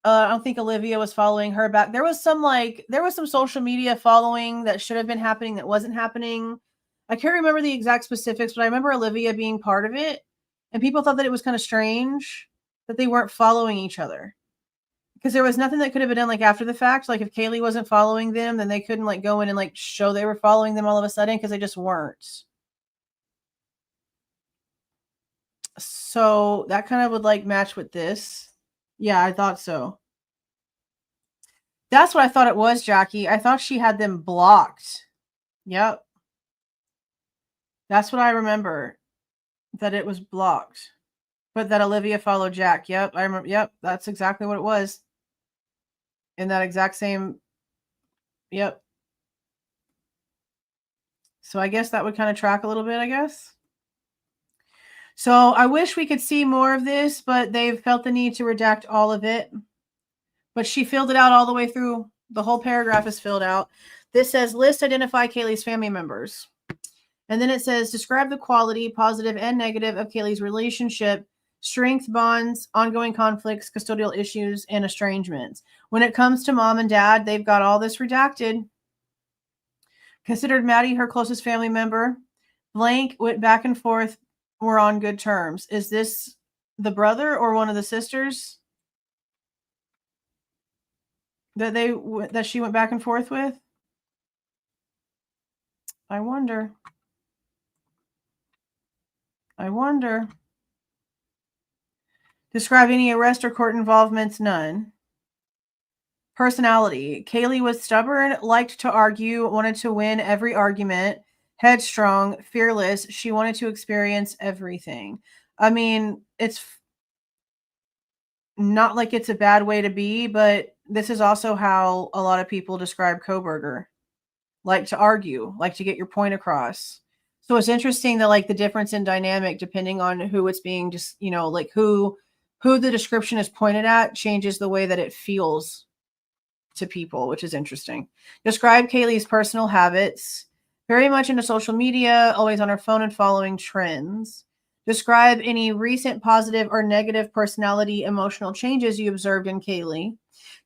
I don't think Olivia was following her back. There was some social media following that should have been happening that wasn't happening. I can't remember the exact specifics, but I remember Olivia being part of it, and people thought that it was kind of strange that they weren't following each other. Because there was nothing that could have been done like after the fact. Like if Kaylee wasn't following them, then they couldn't like go in and like show they were following them all of a sudden because they just weren't. So that kind of would like match with this. Yeah, I thought so. That's what I thought it was, Jackie. I thought she had them blocked. Yep. That's what I remember. That it was blocked. But that Olivia followed Jack. Yep, I remember. Yep, that's exactly what it was. In that exact same. Yep. So I guess that would kind of track a little bit, I guess. So I wish we could see more of this, but they've felt the need to redact all of it. But she filled it out all the way through. The whole paragraph is filled out. This says, list, identify Kaylee's family members. And then it says, describe the quality, positive and negative, of Kaylee's relationship, strength, bonds, ongoing conflicts, custodial issues, and estrangements. When it comes to mom and dad, they've got all this redacted. Considered Maddie her closest family member. Blank went back and forth, were on good terms. Is this the brother or one of the sisters that she went back and forth with? I wonder. Describe any arrest or court involvements. None. Personality. Kaylee was stubborn, liked to argue, wanted to win every argument, headstrong, fearless. She wanted to experience everything. I mean, it's not like it's a bad way to be, but this is also how a lot of people describe Kohberger. Like to argue, like to get your point across. So it's interesting that like the difference in dynamic depending on who it's being just, like who the description is pointed at changes the way that it feels to people, which is interesting. Describe Kaylee's personal habits. Very much into social media, always on her phone and following trends. Describe any recent positive or negative personality, emotional changes you observed in Kaylee.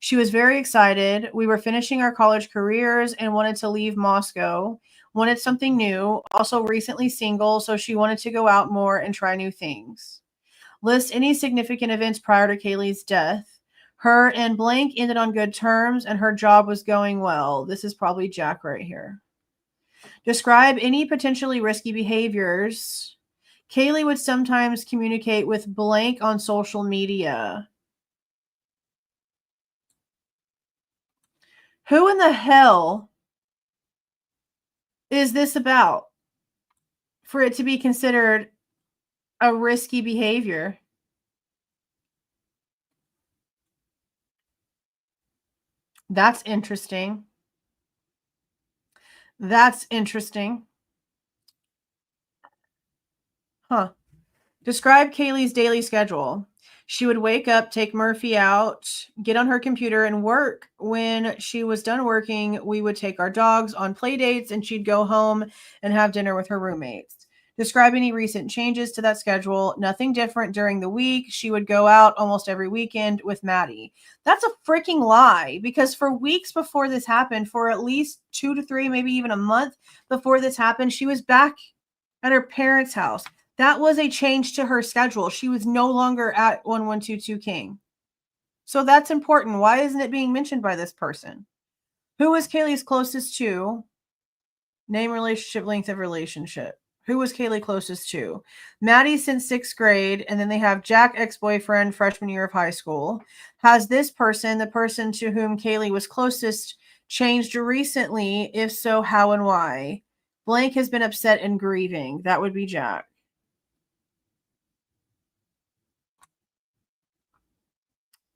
She was very excited. We were finishing our college careers and wanted to leave Moscow. Wanted something new. Also recently single, so she wanted to go out more and try new things. List any significant events prior to Kaylee's death. Her and blank ended on good terms and her job was going well. This is probably Jack right here. Describe any potentially risky behaviors. Kaylee would sometimes communicate with blank on social media. Who in the hell is this about for it to be considered a risky behavior? That's interesting. Huh. Describe Kaylee's daily schedule. She would wake up, take Murphy out, get on her computer and work. When she was done working, we would take our dogs on play dates and she'd go home and have dinner with her roommates. Describe any recent changes to that schedule. Nothing different during the week. She would go out almost every weekend with Maddie. That's a freaking lie, because for weeks before this happened, for at least 2 to 3, maybe even a month before this happened, she was back at her parents' house. That was a change to her schedule. She was no longer at 1122 King. So that's important. Why isn't it being mentioned by this person? Who was Kaylee's closest to? Name, relationship, length of relationship. Who was Kaylee closest to? Maddie since 6th grade, and then they have Jack, ex-boyfriend, freshman year of high school. Has this person, the person to whom Kaylee was closest, changed recently? If so, how and why? Blank has been upset and grieving. That would be Jack.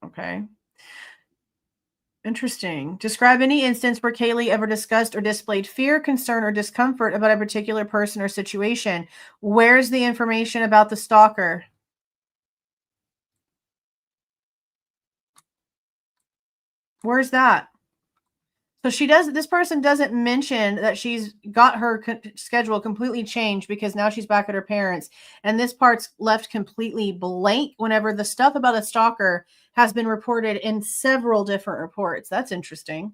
Okay. Interesting. Describe any instance where Kaylee ever discussed or displayed fear, concern, or discomfort about a particular person or situation. Where's the information about the stalker? Where's that? So this person doesn't mention that she's got her schedule completely changed because now she's back at her parents. And this part's left completely blank whenever the stuff about a stalker has been reported in several different reports. That's interesting.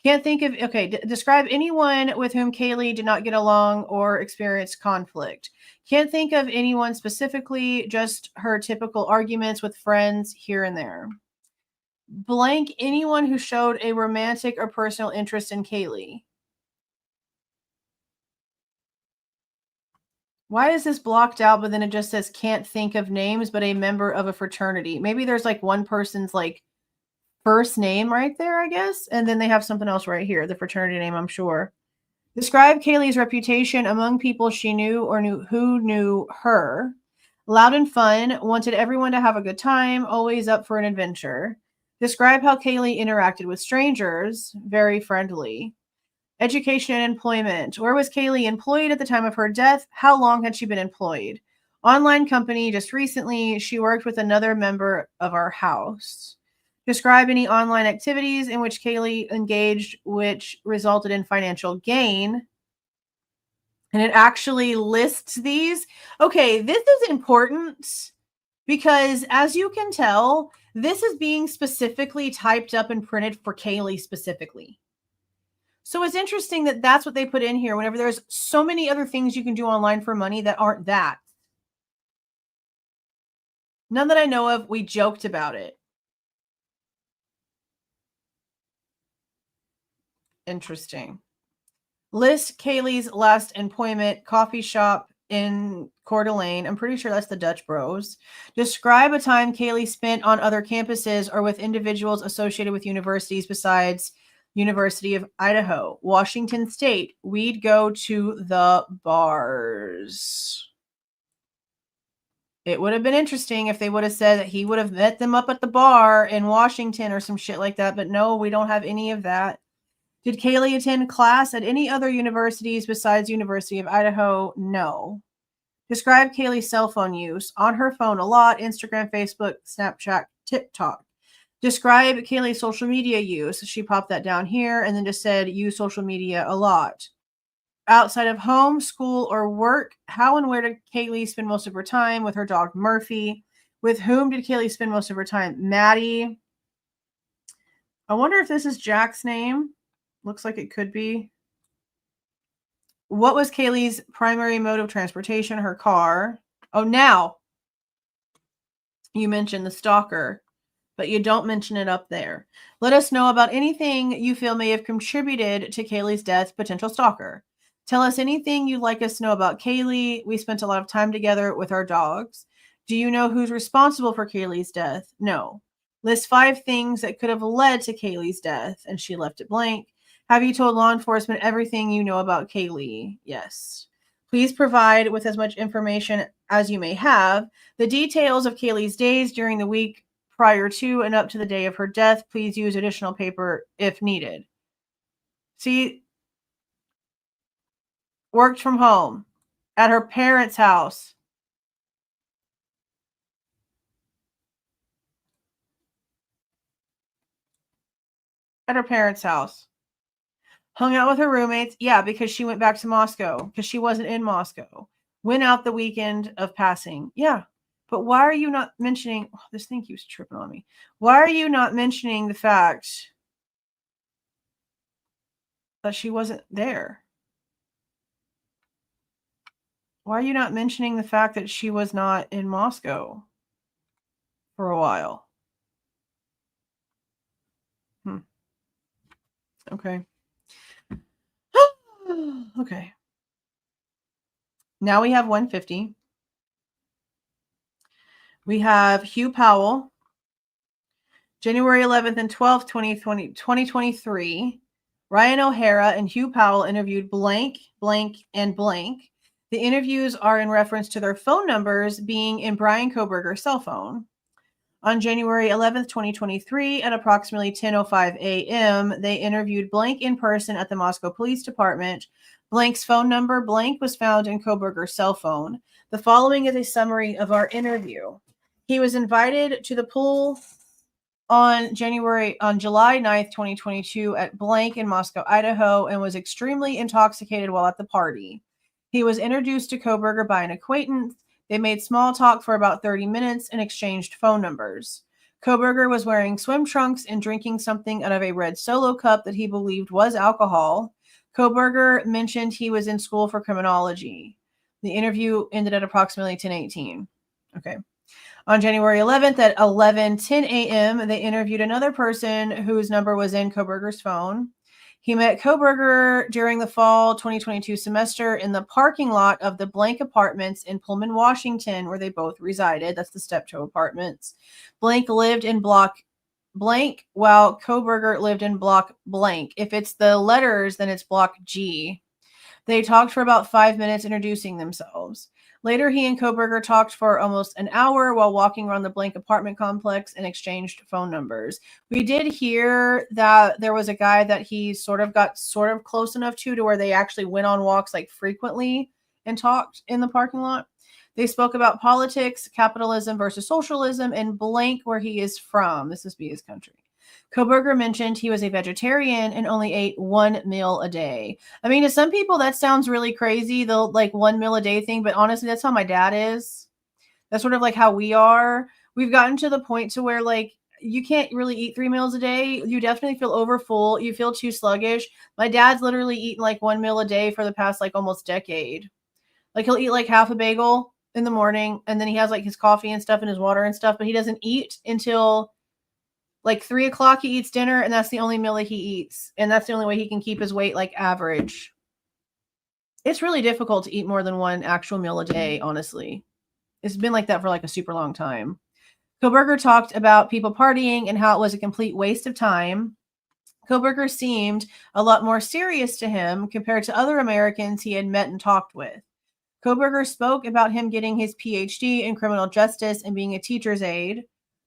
Can't think of, okay, describe anyone with whom Kaylee did not get along or experienced conflict. Can't think of anyone specifically, just her typical arguments with friends here and there. Blank anyone who showed a romantic or personal interest in Kaylee. Why is this blocked out, but then it just says can't think of names, but a member of a fraternity? Maybe there's like one person's like first name right there, I guess. And then they have something else right here, the fraternity name, I'm sure. Describe Kaylee's reputation among people she knew or who knew her. Loud and fun, wanted everyone to have a good time, always up for an adventure. Describe how Kaylee interacted with strangers, very friendly. Education and employment. Where was Kaylee employed at the time of her death? How long had she been employed? Online company, just recently, she worked with another member of our house. Describe any online activities in which Kaylee engaged, which resulted in financial gain. And it actually lists these. Okay, this is important because as you can tell, this is being specifically typed up and printed for Kaylee specifically. So it's interesting that that's what they put in here whenever there's so many other things you can do online for money that aren't that. None that I know of. We joked about it. Interesting. List Kaylee's last employment, coffee shop in Coeur d'Alene. I'm pretty sure that's the Dutch Bros. Describe a time Kaylee spent on other campuses or with individuals associated with universities besides University of Idaho. Washington State. We'd go to the bars. It would have been interesting if they would have said that he would have met them up at the bar in Washington or some shit like that. But no, we don't have any of that. Did Kaylee attend class at any other universities besides University of Idaho? No. Describe Kaylee's cell phone use. On her phone a lot. Instagram, Facebook, Snapchat, TikTok. Describe Kaylee's social media use. She popped that down here and then just said use social media a lot. Outside of home, school, or work, how and where did Kaylee spend most of her time? With her dog Murphy. With whom did Kaylee spend most of her time? Maddie. I wonder if this is Jack's name. Looks like it could be. What was Kaylee's primary mode of transportation? Her car. Oh, now you mentioned the stalker, but you don't mention it up there. Let us know about anything you feel may have contributed to Kaylee's death, potential stalker. Tell us anything you'd like us to know about Kaylee. We spent a lot of time together with our dogs. Do you know who's responsible for Kaylee's death? No. List 5 things that could have led to Kaylee's death, and she left it blank. Have you told law enforcement everything you know about Kaylee? Yes. Please provide with as much information as you may have. The details of Kaylee's days during the week prior to and up to the day of her death. Please use additional paper if needed. See, worked from home at her parents' house. At her parents' house. Hung out with her roommates. Yeah, because she went back to Moscow because she wasn't in Moscow. Went out the weekend of passing. Yeah. But why are you not mentioning, oh, this thing keeps tripping on me. Why are you not mentioning the fact that she wasn't there? Why are you not mentioning the fact that she was not in Moscow for a while? Okay. Okay. Now we have 150. We have Hugh Powell, January 11th and 12th, 2023. Ryan O'Hara and Hugh Powell interviewed blank, blank, and blank. The interviews are in reference to their phone numbers being in Bryan Kohberger's cell phone. On January 11th, 2023, at approximately 10:05 a.m., they interviewed blank in person at the Moscow Police Department. Blank's phone number, blank, was found in Kohberger's cell phone. The following is a summary of our interview. He was invited to the pool on July 9th, 2022 at blank in Moscow, Idaho, and was extremely intoxicated while at the party. He was introduced to Kohberger by an acquaintance. They made small talk for about 30 minutes and exchanged phone numbers. Kohberger was wearing swim trunks and drinking something out of a red Solo cup that he believed was alcohol. Kohberger mentioned he was in school for criminology. The interview ended at approximately 10:18. Okay. On January 11th at 11:10 a.m., they interviewed another person whose number was in Kohberger's phone. He met Kohberger during the fall 2022 semester in the parking lot of the blank apartments in Pullman, Washington, where they both resided. That's the Steptoe apartments. Blank lived in block blank, while Kohberger lived in block blank. If it's the letters, then it's block G. They talked for about 5 minutes, introducing themselves. Later, he and Kohberger talked for almost an hour while walking around the blank apartment complex and exchanged phone numbers. We did hear that there was a guy that he got close enough to where they actually went on walks like frequently and talked in the parking lot. They spoke about politics, capitalism versus socialism, and blank where he is from. This is his country. Kohberger mentioned he was a vegetarian and only ate one meal a day. I mean, to some people, that sounds really crazy, the like 1 meal a day thing, but honestly, that's how my dad is. That's sort of like how we are. We've gotten to the point to where like you can't really eat 3 meals a day. You definitely feel overfull. You feel too sluggish. My dad's literally eaten like 1 meal a day for the past like almost decade. Like he'll eat like half a bagel in the morning, and then he has like his coffee and stuff and his water and stuff, but he doesn't eat until like 3 o'clock. He eats dinner, and that's the only meal that he eats. And that's the only way he can keep his weight like average. It's really difficult to eat more than one actual meal a day, honestly. It's been like that for like a super long time. Kohberger talked about people partying and how it was a complete waste of time. Kohberger seemed a lot more serious to him compared to other Americans he had met and talked with. Kohberger spoke about him getting his PhD in criminal justice and being a teacher's aide.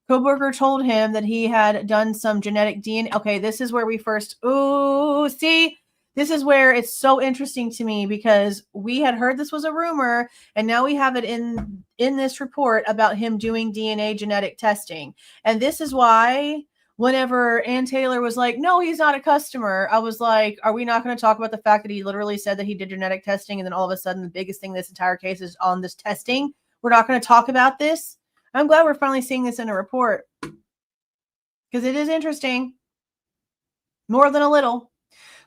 Kohberger told him that he had done some genetic DNA. Okay, this is where we first, this is where it's so interesting to me because we had heard this was a rumor, and now we have it in this report about him doing DNA genetic testing. And this is why whenever Ann Taylor was like, no, he's not a customer, I was like, are we not going to talk about the fact that he literally said that he did genetic testing, and then all of a sudden the biggest thing this entire case is on this testing? We're not going to talk about this? I'm glad we're finally seeing this in a report because it is interesting. More than a little.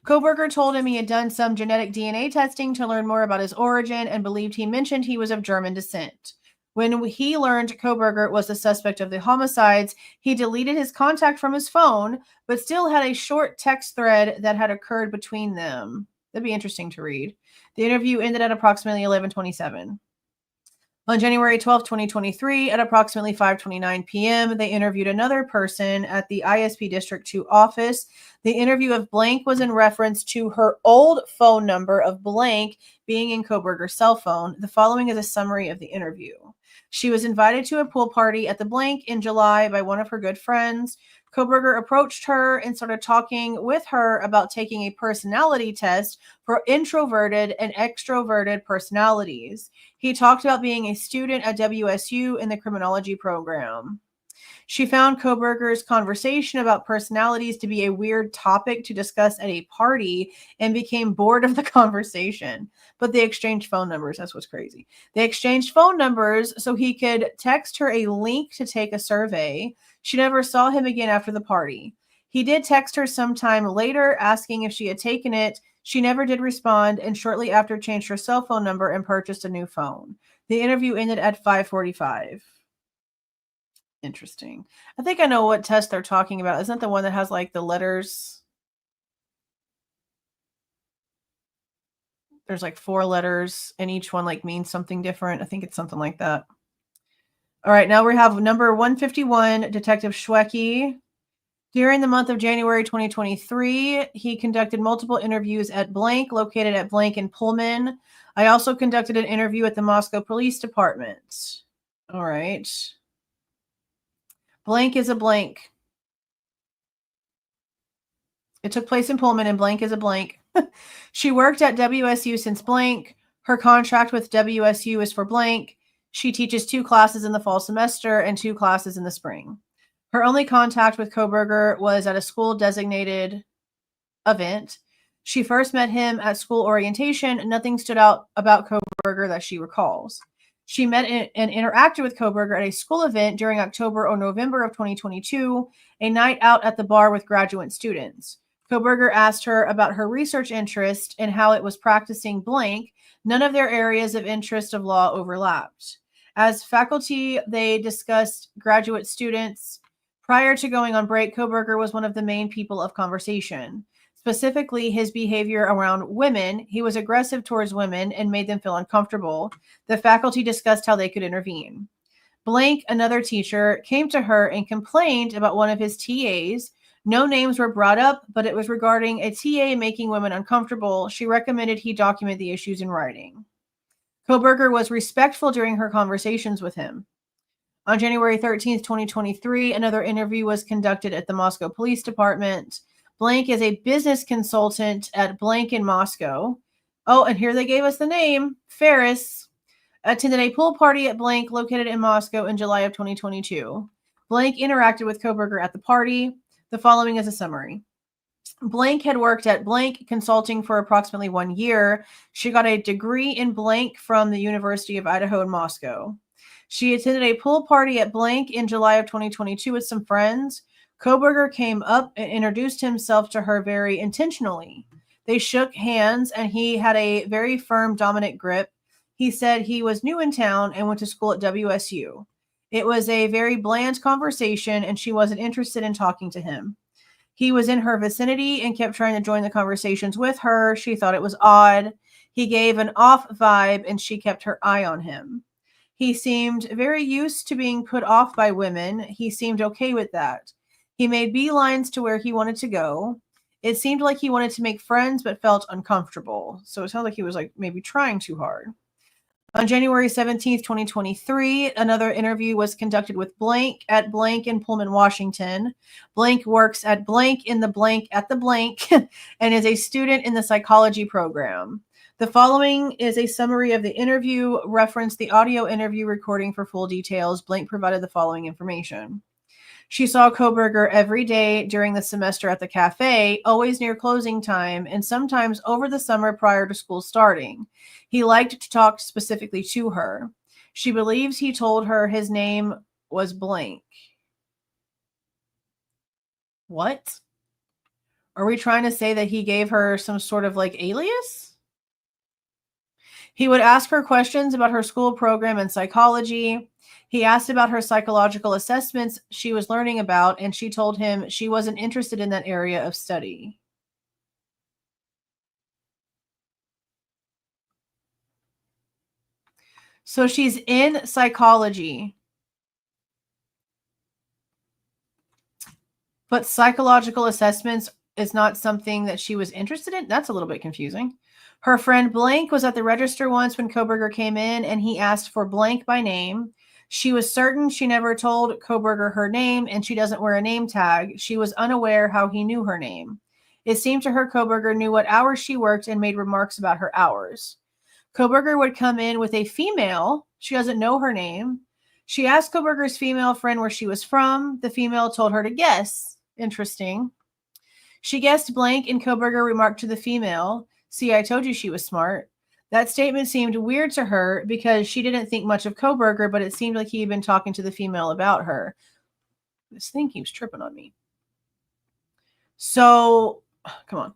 Kohberger told him he had done some genetic DNA testing to learn more about his origin and believed he mentioned he was of German descent. When he learned Kohberger was the suspect of the homicides, he deleted his contact from his phone, but still had a short text thread that had occurred between them. That'd be interesting to read. The interview ended at approximately 11:27. On January 12, 2023, at approximately 5:29 p.m., they interviewed another person at the ISP District 2 office. The interview of blank was in reference to her old phone number of blank being in Kohberger's cell phone. The following is a summary of the interview. She was invited to a pool party at the blank in July by one of her good friends. Kohberger approached her and started talking with her about taking a personality test for introverted and extroverted personalities. He talked about being a student at WSU in the criminology program. She found Kohberger's conversation about personalities to be a weird topic to discuss at a party and became bored of the conversation. But they exchanged phone numbers. That's what's crazy. They exchanged phone numbers so he could text her a link to take a survey. She never saw him again after the party. He did text her sometime later asking if she had taken it. She never did respond, and shortly after changed her cell phone number and purchased a new phone. The interview ended at 5:45. Interesting. I think I know what test they're talking about. Isn't that the one that has like the letters? There's like 4 letters and each one like means something different. I think it's something like that. All right, now we have number 151, Detective Schwecke. During the month of January 2023, he conducted multiple interviews at blank, located at blank in Pullman. I also conducted an interview at the Moscow Police Department. All right. Blank is a blank. It took place in Pullman, and blank is a blank. She worked at WSU since blank. Her contract with WSU is for blank. She teaches 2 classes in the fall semester and 2 classes in the spring. Her only contact with Kohberger was at a school designated event. She first met him at school orientation. Nothing stood out about Kohberger that she recalls. She met and interacted with Kohberger at a school event during October or November of 2022, a night out at the bar with graduate students. Kohberger asked her about her research interest and how it was practicing blank. None of their areas of interest of law overlapped. As faculty, they discussed graduate students. Prior to going on break, Kohberger was one of the main people of conversation. Specifically, his behavior around women. He was aggressive towards women and made them feel uncomfortable. The faculty discussed how they could intervene. Blank, another teacher, came to her and complained about one of his TAs. No names were brought up, but it was regarding a TA making women uncomfortable. She recommended he document the issues in writing. Kohberger was respectful during her conversations with him. On January 13th, 2023, another interview was conducted at the Moscow Police Department. Blank is a business consultant at Blank in Moscow. Oh, and here they gave us the name, Ferris. Attended a pool party at Blank located in Moscow in July of 2022. Blank interacted with Kohberger at the party. The following is a summary. Blank had worked at Blank Consulting for approximately 1 year. She got a degree in Blank from the University of Idaho in Moscow. She attended a pool party at Blank in July of 2022 with some friends. Kohberger came up and introduced himself to her very intentionally. They shook hands, and he had a very firm, dominant grip. He said he was new in town and went to school at WSU. It was a very bland conversation, and she wasn't interested in talking to him. He was in her vicinity and kept trying to join the conversations with her. She thought it was odd. He gave an off vibe, and she kept her eye on him. He seemed very used to being put off by women. He seemed okay with that. He made beelines to where he wanted to go. It seemed like he wanted to make friends but felt uncomfortable. So it sounds like he was like maybe trying too hard. On January 17th, 2023, another interview was conducted with Blank at Blank in Pullman, Washington. Blank works at Blank in the Blank at the Blank and is a student in the psychology program. The following is a summary of the interview. Reference the audio interview recording for full details. Blank provided the following information. She saw Kohberger every day during the semester at the cafe, always near closing time, and sometimes over the summer prior to school starting. He liked to talk specifically to her. She believes he told her his name was Blank. What? Are we trying to say that he gave her some sort of like alias? He would ask her questions about her school program and psychology. He asked about her psychological assessments she was learning about, and she told him she wasn't interested in that area of study. So she's in psychology, but psychological assessments is not something that she was interested in? That's a little bit confusing. Her friend Blank was at the register once when Kohberger came in, and he asked for Blank by name. She was certain she never told Kohberger her name, and she doesn't wear a name tag. She was unaware how he knew her name. It seemed to her Kohberger knew what hours she worked and made remarks about her hours. Kohberger would come in with a female. She doesn't know her name. She asked Kohberger's female friend where she was from. The female told her to guess. Interesting. She guessed Blank, and Kohberger remarked to the female, "See, I told you she was smart." That statement seemed weird to her because she didn't think much of Kohberger, but it seemed like he had been talking to the female about her. This thing keeps tripping on me. So, come on.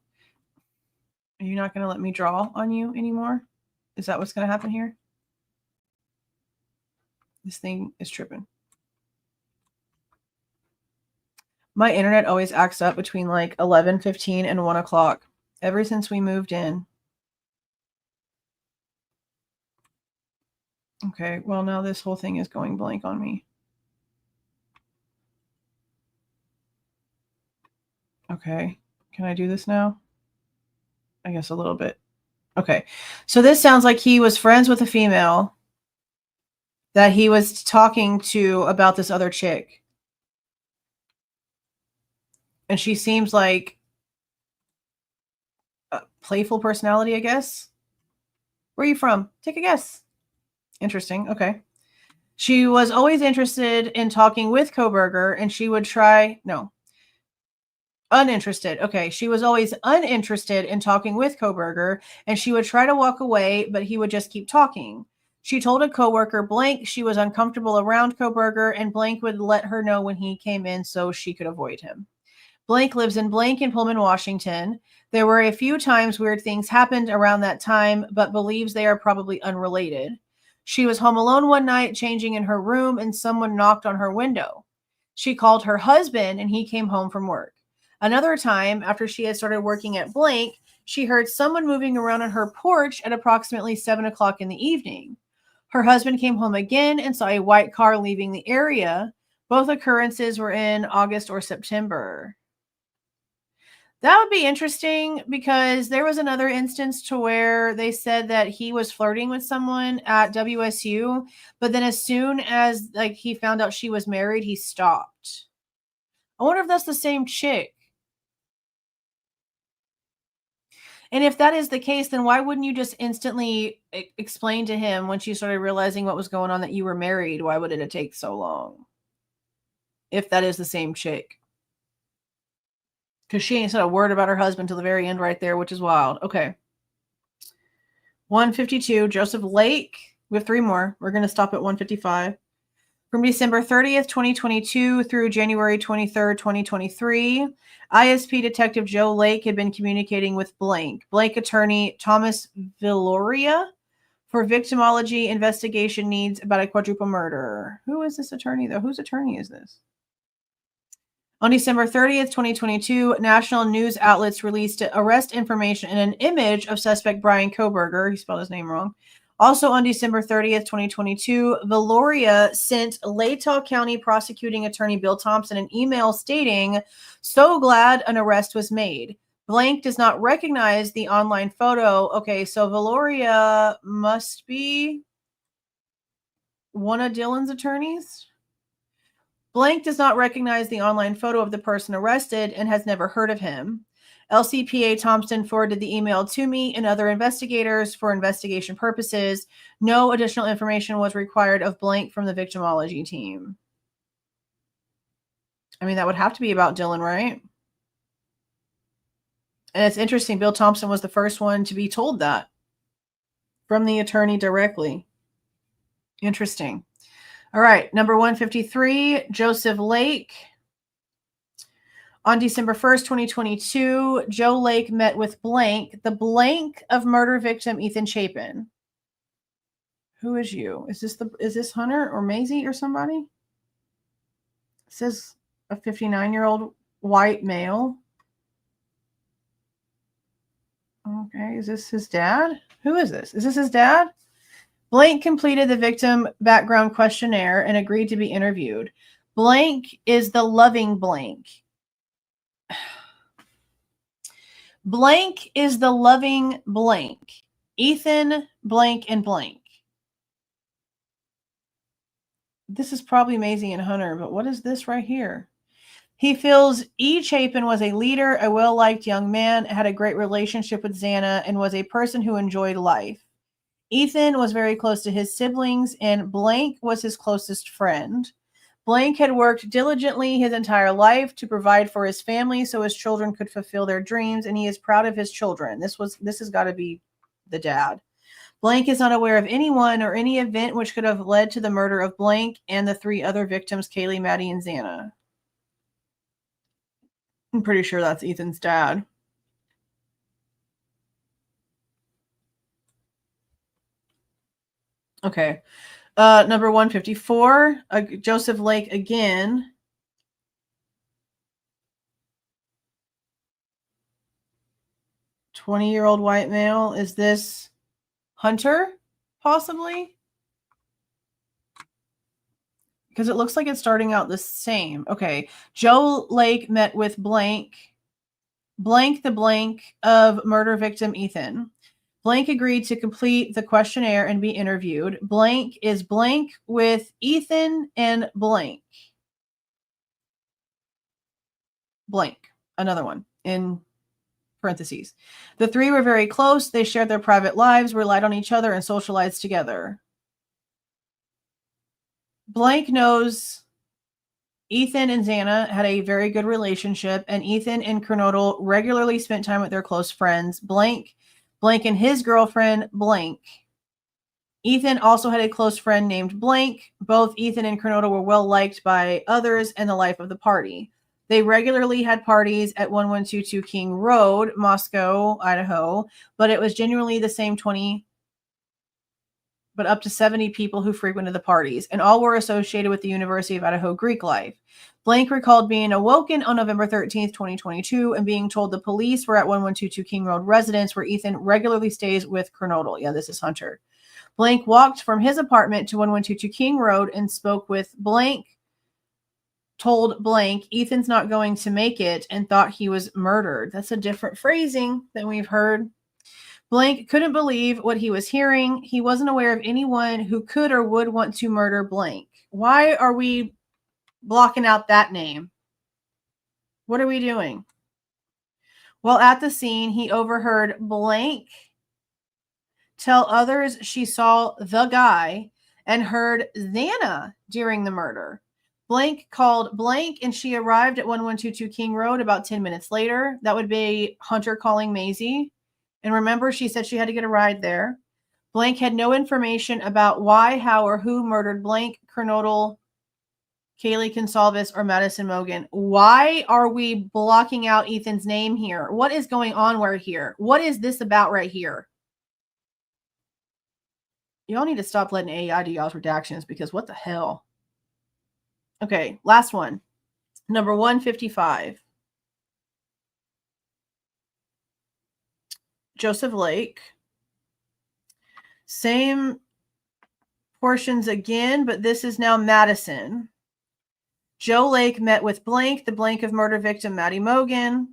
Are you not going to let me draw on you anymore? Is that what's going to happen here? This thing is tripping. My internet always acts up between like 11:15 and 1 o'clock ever since we moved in. Okay, well, now this whole thing is going blank on me. Okay, can I do this now? I guess a little bit. Okay, so this sounds like he was friends with a female that he was talking to about this other chick. And she seems like a playful personality, I guess. Where are you from? Take a guess. Interesting. Okay. She was always interested in talking with Kohberger, and she would try, no, uninterested. Okay. She was always uninterested in talking with Kohberger, and she would try to walk away, but he would just keep talking. She told a coworker, Blank, she was uncomfortable around Kohberger, and Blank would let her know when he came in so she could avoid him. Blank lives in Blank in Pullman, Washington. There were a few times weird things happened around that time, but believes they are probably unrelated. She was home alone one night, changing in her room, and someone knocked on her window. She called her husband, and he came home from work. Another time, after she had started working at Blank, she heard someone moving around on her porch at approximately 7 o'clock in the evening. Her husband came home again and saw a white car leaving the area. Both occurrences were in August or September. That would be interesting because there was another instance to where they said that he was flirting with someone at WSU, but then as soon as like he found out she was married, he stopped. I wonder if that's the same chick. And if that is the case, then why wouldn't you just instantly explain to him when she started realizing what was going on that you were married? Why would it take so long? If that is the same chick. Because she ain't said a word about her husband till the very end right there, which is wild. Okay. 152, Joseph Lake. We have 3 more. We're going to stop at 155. From December 30th, 2022 through January 23rd, 2023, ISP Detective Joe Lake had been communicating with Blank attorney Thomas Villoria for victimology investigation needs about a quadruple murder. Who is this attorney, though? Whose attorney is this? On December 30th, 2022, national news outlets released arrest information and an image of suspect Bryan Kohberger. He spelled his name wrong. Also on December 30th, 2022, Villoria sent Latah County prosecuting attorney Bill Thompson an email stating, "So glad an arrest was made. Blank does not recognize the online photo." Okay, so Villoria must be one of Dylan's attorneys. Blank does not recognize the online photo of the person arrested and has never heard of him. LCPA Thompson forwarded the email to me and other investigators for investigation purposes. No additional information was required of Blank from the victimology team. I mean, that would have to be about Dylan, right? And it's interesting. Bill Thompson was the first one to be told that from the attorney directly. Interesting. All right. Number 153, Joseph Lake. On December 1st, 2022, Joe Lake met with Blank, the Blank of murder victim Ethan Chapin. Who is you? Is this Hunter or Maisie or somebody? It says a 59-year-old white male. Okay, is this his dad? Who is this? Is this his dad? Blank completed the victim background questionnaire and agreed to be interviewed. Blank is the loving Blank. Blank is the loving Blank. Ethan, Blank, and Blank. This is probably Maisie and Hunter, but what is this right here? He feels E. Chapin was a leader, a well-liked young man, had a great relationship with Xana, and was a person who enjoyed life. Ethan was very close to his siblings, and Blank was his closest friend. Blank had worked diligently his entire life to provide for his family so his children could fulfill their dreams, and he is proud of his children. This has got to be the dad. Blank is not aware of anyone or any event which could have led to the murder of Blank and the 3 other victims, Kaylee, Maddie, and Xana. I'm pretty sure that's Ethan's dad. Okay. Number 154, Joseph Lake again. "20-year-old white male. Is this Hunter, possibly? Because it looks like it's starting out the same. Okay. Joe Lake met with Blank the Blank of murder victim Ethan. Blank agreed to complete the questionnaire and be interviewed. Blank is Blank with Ethan and Blank. Blank. Another one in parentheses. The 3 were very close. They shared their private lives, relied on each other, and socialized together. Blank knows Ethan and Xana had a very good relationship, and Ethan and Kernodle regularly spent time with their close friends, Blank and his girlfriend, Blank. Ethan also had a close friend named Blank. Both Ethan and Kernodle were well liked by others and the life of the party. They regularly had parties at 1122 King Road, Moscow, Idaho, but it was genuinely the same 20, but up to 70 people who frequented the parties, and all were associated with the University of Idaho Greek life. Blank recalled being awoken on November 13th, 2022, and being told the police were at 1122 King Road residence where Ethan regularly stays with Kernodle. Yeah, this is Hunter. Blank walked from his apartment to 1122 King Road and spoke with Blank, told Blank Ethan's not going to make it, and thought he was murdered. That's a different phrasing than we've heard. Blank couldn't believe what he was hearing. He wasn't aware of anyone who could or would want to murder Blank. Why are we blocking out that name? What are we doing? Well, at the scene, he overheard Blank tell others she saw the guy and heard Xana during the murder. Blank called Blank and she arrived at 1122 King Road about 10 minutes later. That would be Hunter calling Maisie. And remember, she said she had to get a ride there. Blank had no information about why, how, or who murdered Blank, Kernodle, Kaylee Goncalves, or Maddie Mogen. Why are we blocking out Ethan's name here? What is going on right here? What is this about right here? Y'all need to stop letting AI do y'all's redactions because what the hell? Okay, last one. Number 155. Joseph Lake. Same portions again, but this is now Madison. Joe Lake met with Blank, the Blank of murder victim Maddie Mogen.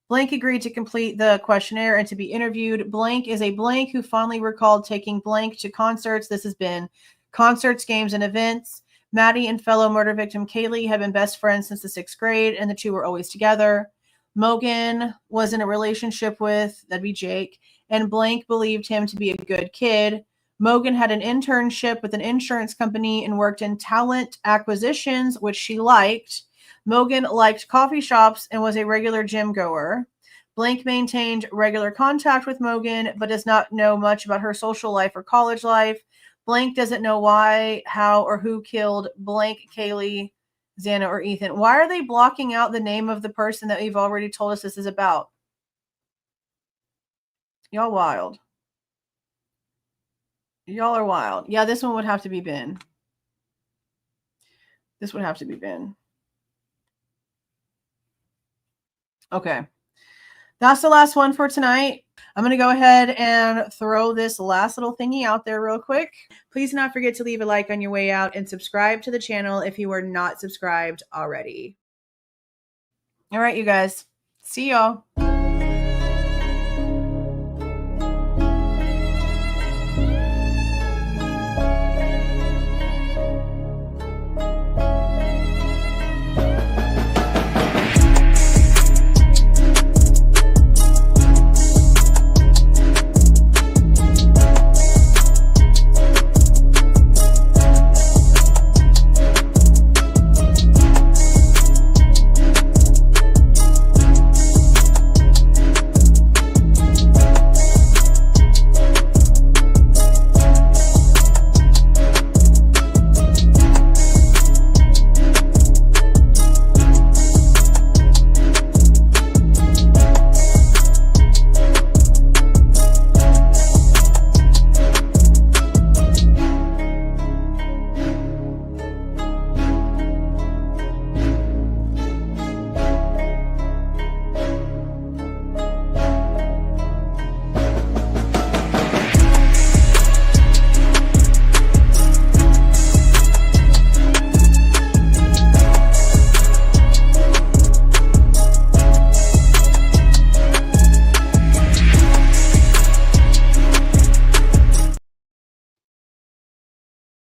Blank agreed to complete the questionnaire and to be interviewed. Blank is a Blank who fondly recalled taking Blank to concerts. This has been concerts, games, and events. Maddie and fellow murder victim Kaylee have been best friends since the 6th grade, and the two were always together. Mogen was in a relationship with, that'd be Jake, and Blank believed him to be a good kid. Mogen had an internship with an insurance company and worked in talent acquisitions, which she liked. Mogen liked coffee shops and was a regular gym goer. Blank maintained regular contact with Mogen, but does not know much about her social life or college life. Blank doesn't know why, how, or who killed Blank, Kaylee, Xana, or Ethan. Why are they blocking out the name of the person that we've already told us this is about? Y'all wild. Y'all are wild. Yeah, this one would have to be Ben. This would have to be Ben. Okay. That's the last one for tonight. I'm going to go ahead and throw this last little thingy out there real quick. Please do not forget to leave a like on your way out and subscribe to the channel if you are not subscribed already. All right, you guys. See y'all.